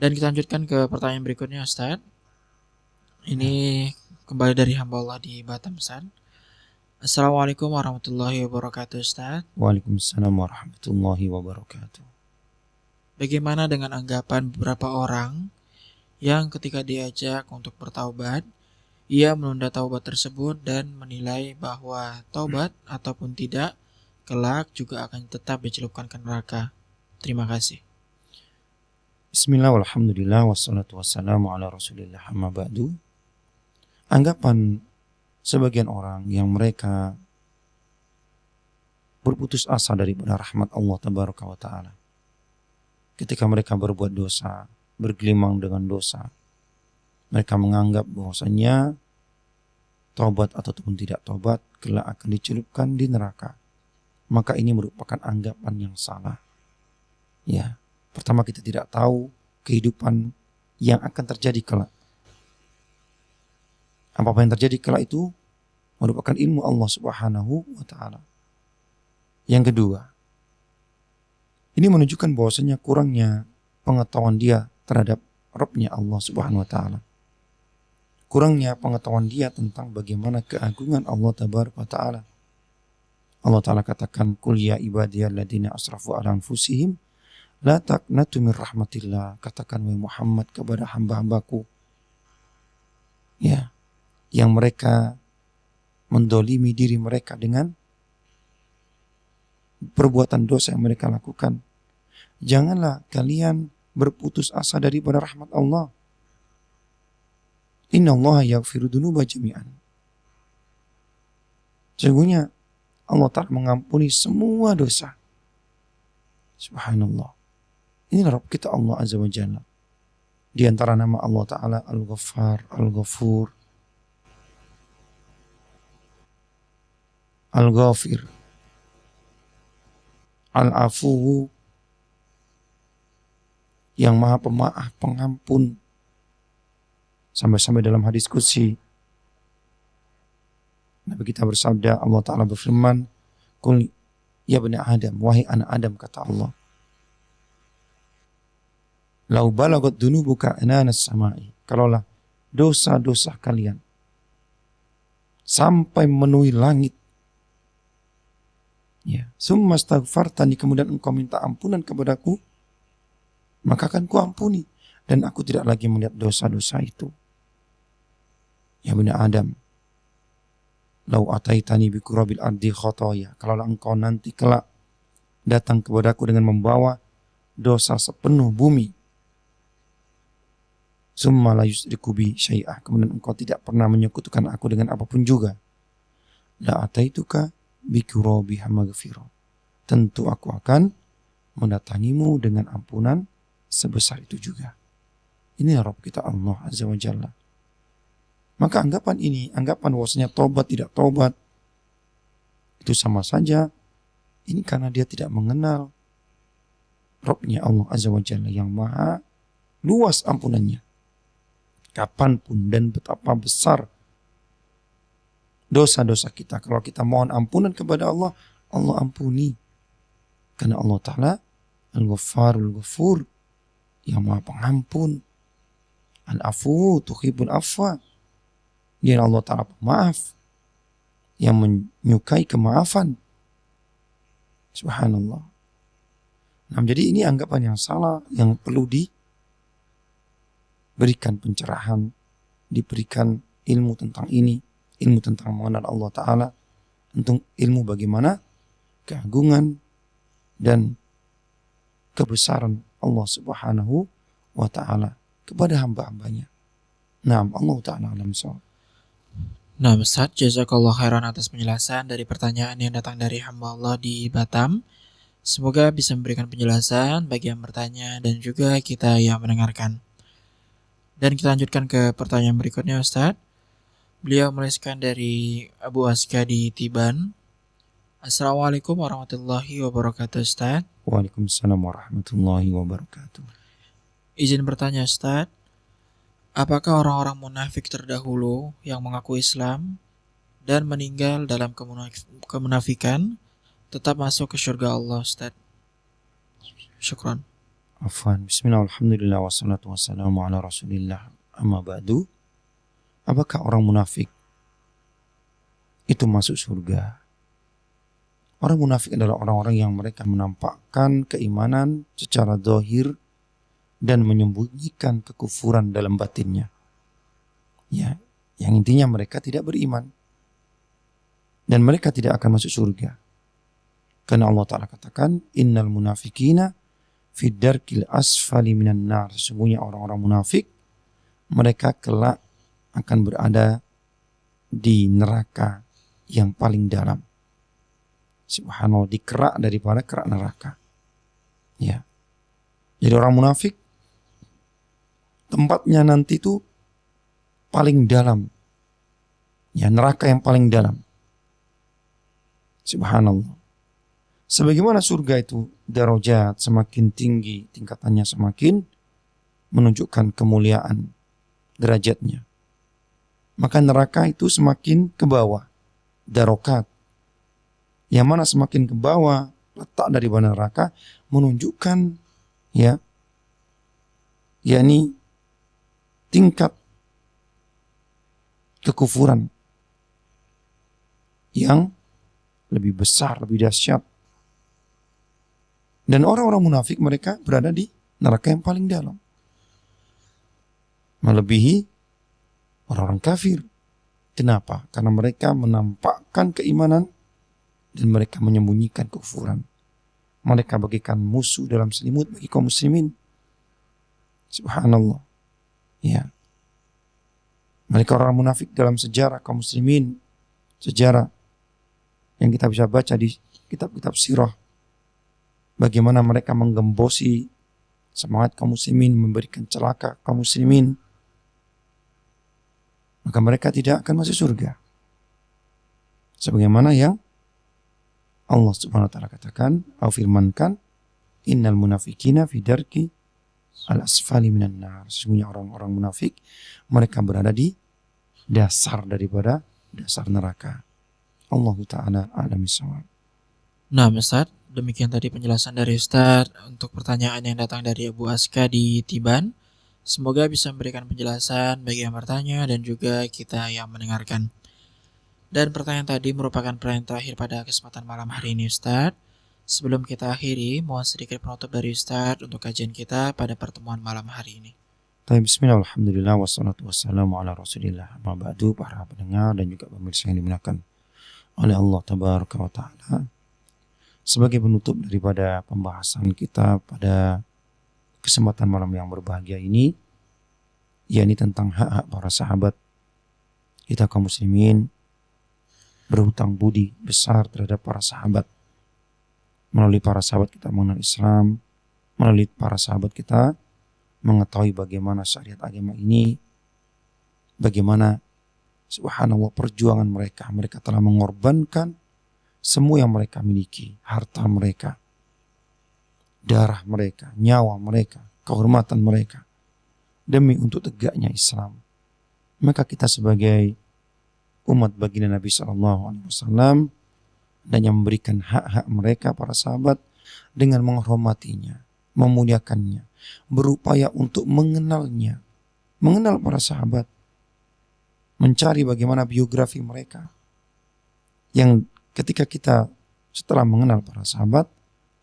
Dan kita lanjutkan ke pertanyaan berikutnya, Ustaz. Ini kembali dari hamba Allah di Batam, Ustaz. Assalamualaikum warahmatullahi wabarakatuh, Ustaz. Waalaikumsalam warahmatullahi wabarakatuh. Bagaimana dengan anggapan beberapa orang yang ketika diajak untuk bertaubat, ia menunda taubat tersebut dan menilai bahwa taubat ataupun tidak, kelak juga akan tetap dicelupkan ke neraka. Terima kasih. Bismillah, walhamdulillah, wassalatu wassalamu ala rasulillah, amma ba'du. Anggapan sebagian orang yang mereka berputus asa daripada rahmat Allah tabaraka wa ta'ala ketika mereka berbuat dosa, bergelimang dengan dosa, mereka menganggap bahwasanya taubat ataupun tidak taubat kelak akan dicelupkan di neraka. Maka ini merupakan anggapan yang salah. Ya, pertama kita tidak tahu kehidupan yang akan terjadi kelak. Apa yang terjadi kelak itu merupakan ilmu Allah Subhanahu wa ta'ala. Yang kedua, ini menunjukkan bahwasanya kurangnya pengetahuan dia terhadap Rabb-nya Allah Subhanahu wa ta'ala. Kurangnya pengetahuan dia tentang bagaimana keagungan Allah Tabaraka wa ta'ala. Allah Ta'ala katakan, "Qul ya ibadiyalladzina asrafu ala anfusihim la taqnatu min rahmatillah." Katakan wahai Muhammad kepada hamba-hambaku, ya, yang mereka mendolimi diri mereka dengan perbuatan dosa yang mereka lakukan. Janganlah kalian berputus asa daripada rahmat Allah. Inna Allah yaghfiru dzunuba jami'an. Sesungguhnya Allah Ta'ala mengampuni semua dosa. Subhanallah. Inilah Rabb kita Allah Azza wa Jalla. Di antara nama Allah Ta'ala Al-Ghaffar, Al-Ghafur, Al-Ghafir, Al-Afuwu, yang maha pemaaf, pengampun. Sampai-sampai dalam hadis qudsi Nabi kita bersabda, Allah Ta'ala berfirman, "Qul ya bani Adam, wahai anak Adam," kata Allah, "lau balagat dunubuka ananas samai." Kalaulah dosa-dosa kalian sampai memenuhi langit, ya, summa astaghfartani, kemudian engkau minta ampunan kepadaku, maka akan kuampuni dan aku tidak lagi melihat dosa-dosa itu. Ya bani Adam, lau ataitani bi qurabil ardi khotoya, kalau engkau nanti kelak datang kepadaku dengan membawa dosa sepenuh bumi, summa la yusriku bi syai'ah, kemudian engkau tidak pernah menyekutukan aku dengan apapun juga, la ataituka bi qurabiha maghfirah, tentu aku akan mendatangimu dengan ampunan sebesar itu juga. Ini Rabb kita Allah Azza wa Jalla. Maka anggapan ini, anggapan bahwasanya tobat tidak tobat, itu sama saja. Ini karena dia tidak mengenal Rabb-nya Allah Azza wa Jalla yang maha luas ampunannya. Kapanpun dan betapa besar dosa-dosa kita, kalau kita mohon ampunan kepada Allah, Allah ampuni. Karena Allah Ta'ala Al-Ghaffarul Ghafur, yang maha pengampun. Al-Afu tuhibbul afwa, dia Allah Ta'ala pemaaf, yang menyukai kemaafan. Subhanallah. Nah, jadi ini anggapan yang salah, yang perlu diberikan pencerahan, diberikan ilmu tentang ini, ilmu tentang mengenal Allah Ta'ala, tentang ilmu bagaimana keagungan dan kebesaran Allah Subhanahu wa Ta'ala kepada hamba-hambanya. Naam, Allah Ta'ala alam shawab. Nah, Ustaz, jazakallah khairan atas penjelasan dari pertanyaan yang datang dari hamba Allah di Batam. Semoga bisa memberikan penjelasan bagi yang bertanya dan juga kita yang mendengarkan. Dan kita lanjutkan ke pertanyaan berikutnya, Ustaz. Beliau menuliskan dari Abu Aska di Tiban. Assalamualaikum warahmatullahi wabarakatuh, Ustaz. Waalaikumsalam warahmatullahi wabarakatuh. Izin bertanya, Ustaz. Apakah orang-orang munafik terdahulu yang mengaku Islam dan meninggal dalam kemunafikan tetap masuk ke surga Allah, Ustaz? Syukran. Afwan. Bismillah, alhamdulillah, wassalatu wassalamu ala rasulillah, amma ba'du. Apakah orang munafik itu masuk surga? Orang munafik adalah orang-orang yang mereka menampakkan keimanan secara zahir dan menyembunyikan kekufuran dalam batinnya. Ya, yang intinya mereka tidak beriman. Dan mereka tidak akan masuk surga. Karena Allah Ta'ala katakan, innal munafikina fid darkil asfali minan nar. Sesungguhnya orang-orang munafik, mereka kelak akan berada di neraka yang paling dalam. Subhanallah, dikerak daripada kerak neraka. Ya. Jadi orang munafik tempatnya nanti itu paling dalam. Ya, neraka yang paling dalam. Subhanallah. Sebagaimana surga itu darajat semakin tinggi, tingkatannya semakin menunjukkan kemuliaan derajatnya. Maka neraka itu semakin ke bawah, darokat. Yang mana semakin ke bawah letak dari neraka menunjukkan ya, yakni tingkat kekufuran yang lebih besar, lebih dahsyat. Dan orang-orang munafik mereka berada di neraka yang paling dalam, melebihi orang-orang kafir. Kenapa? Karena mereka menampakkan keimanan dan mereka menyembunyikan kekufuran. Mereka bagikan musuh dalam selimut bagi kaum muslimin. Subhanallah. Ya. Mereka orang munafik dalam sejarah kaum muslimin, sejarah yang kita bisa baca di kitab-kitab sirah, bagaimana mereka menggembosi semangat kaum muslimin, memberikan celaka kaum muslimin, maka mereka tidak akan masuk surga. Sebagaimana yang Allah Subhanahu wa Ta'ala katakan atau firmankan, innal munafikina fi darki al-asfali minan nar. Sesungguhnya orang-orang munafik mereka berada di dasar daripada dasar neraka. Allah Ta'ala a'lam bishawab. Nah, Ustaz, demikian tadi penjelasan dari Ustaz untuk pertanyaan yang datang dari Abu Aska di Tiban. Semoga bisa memberikan penjelasan bagi yang bertanya dan juga kita yang mendengarkan. Dan pertanyaan tadi merupakan pertanyaan terakhir pada kesempatan malam hari ini, Ustaz. Sebelum kita akhiri, mohon sedikit penutup dari Ustaz untuk kajian kita pada pertemuan malam hari ini. Bismillah, alhamdulillah, wassalatu wassalamu ala rasulillah, amma ba'du. Para pendengar dan juga pemirsa yang dimuliakan oleh Allah Tabaraka wa Ta'ala, sebagai penutup daripada pembahasan kita pada kesempatan malam yang berbahagia ini, yakni tentang hak-hak para sahabat, kita kaum muslimin berhutang budi besar terhadap para sahabat. Melalui para sahabat kita mengenal Islam, melalui para sahabat kita mengetahui bagaimana syariat agama ini, bagaimana subhanallah perjuangan mereka. Mereka telah mengorbankan semua yang mereka miliki, harta mereka, darah mereka, nyawa mereka, kehormatan mereka, demi untuk tegaknya Islam. Maka kita sebagai umat baginda Nabi SAW dan yang memberikan hak-hak mereka para sahabat dengan menghormatinya, memuliakannya, berupaya untuk mengenalnya, mengenal para sahabat, mencari bagaimana biografi mereka. Yang ketika kita setelah mengenal para sahabat,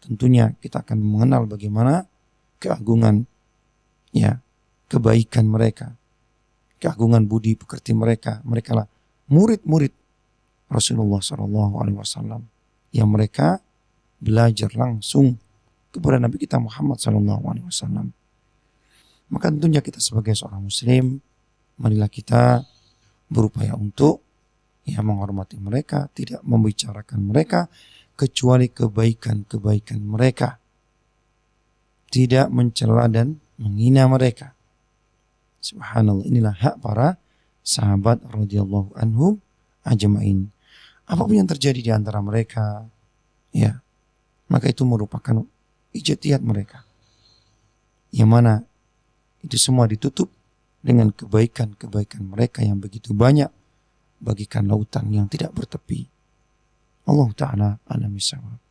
tentunya kita akan mengenal bagaimana keagungan, ya, kebaikan mereka, keagungan budi pekerti mereka. Mereka lah murid-murid Rasulullah SAW yang mereka belajar langsung kepada Nabi kita Muhammad SAW. Maka tentunya kita sebagai seorang muslim, marilah kita berupaya untuk menghormati mereka, tidak membicarakan mereka kecuali kebaikan-kebaikan mereka, tidak mencela dan menghina mereka. Subhanallah, inilah hak para sahabat radhiyallahu anhum ajma'in. Apapun yang terjadi di antara mereka, maka itu merupakan ijtihad mereka, yang mana itu semua ditutup dengan kebaikan-kebaikan mereka yang begitu banyak, bagikan lautan yang tidak bertepi. Allah Ta'ala a'lam bishawab.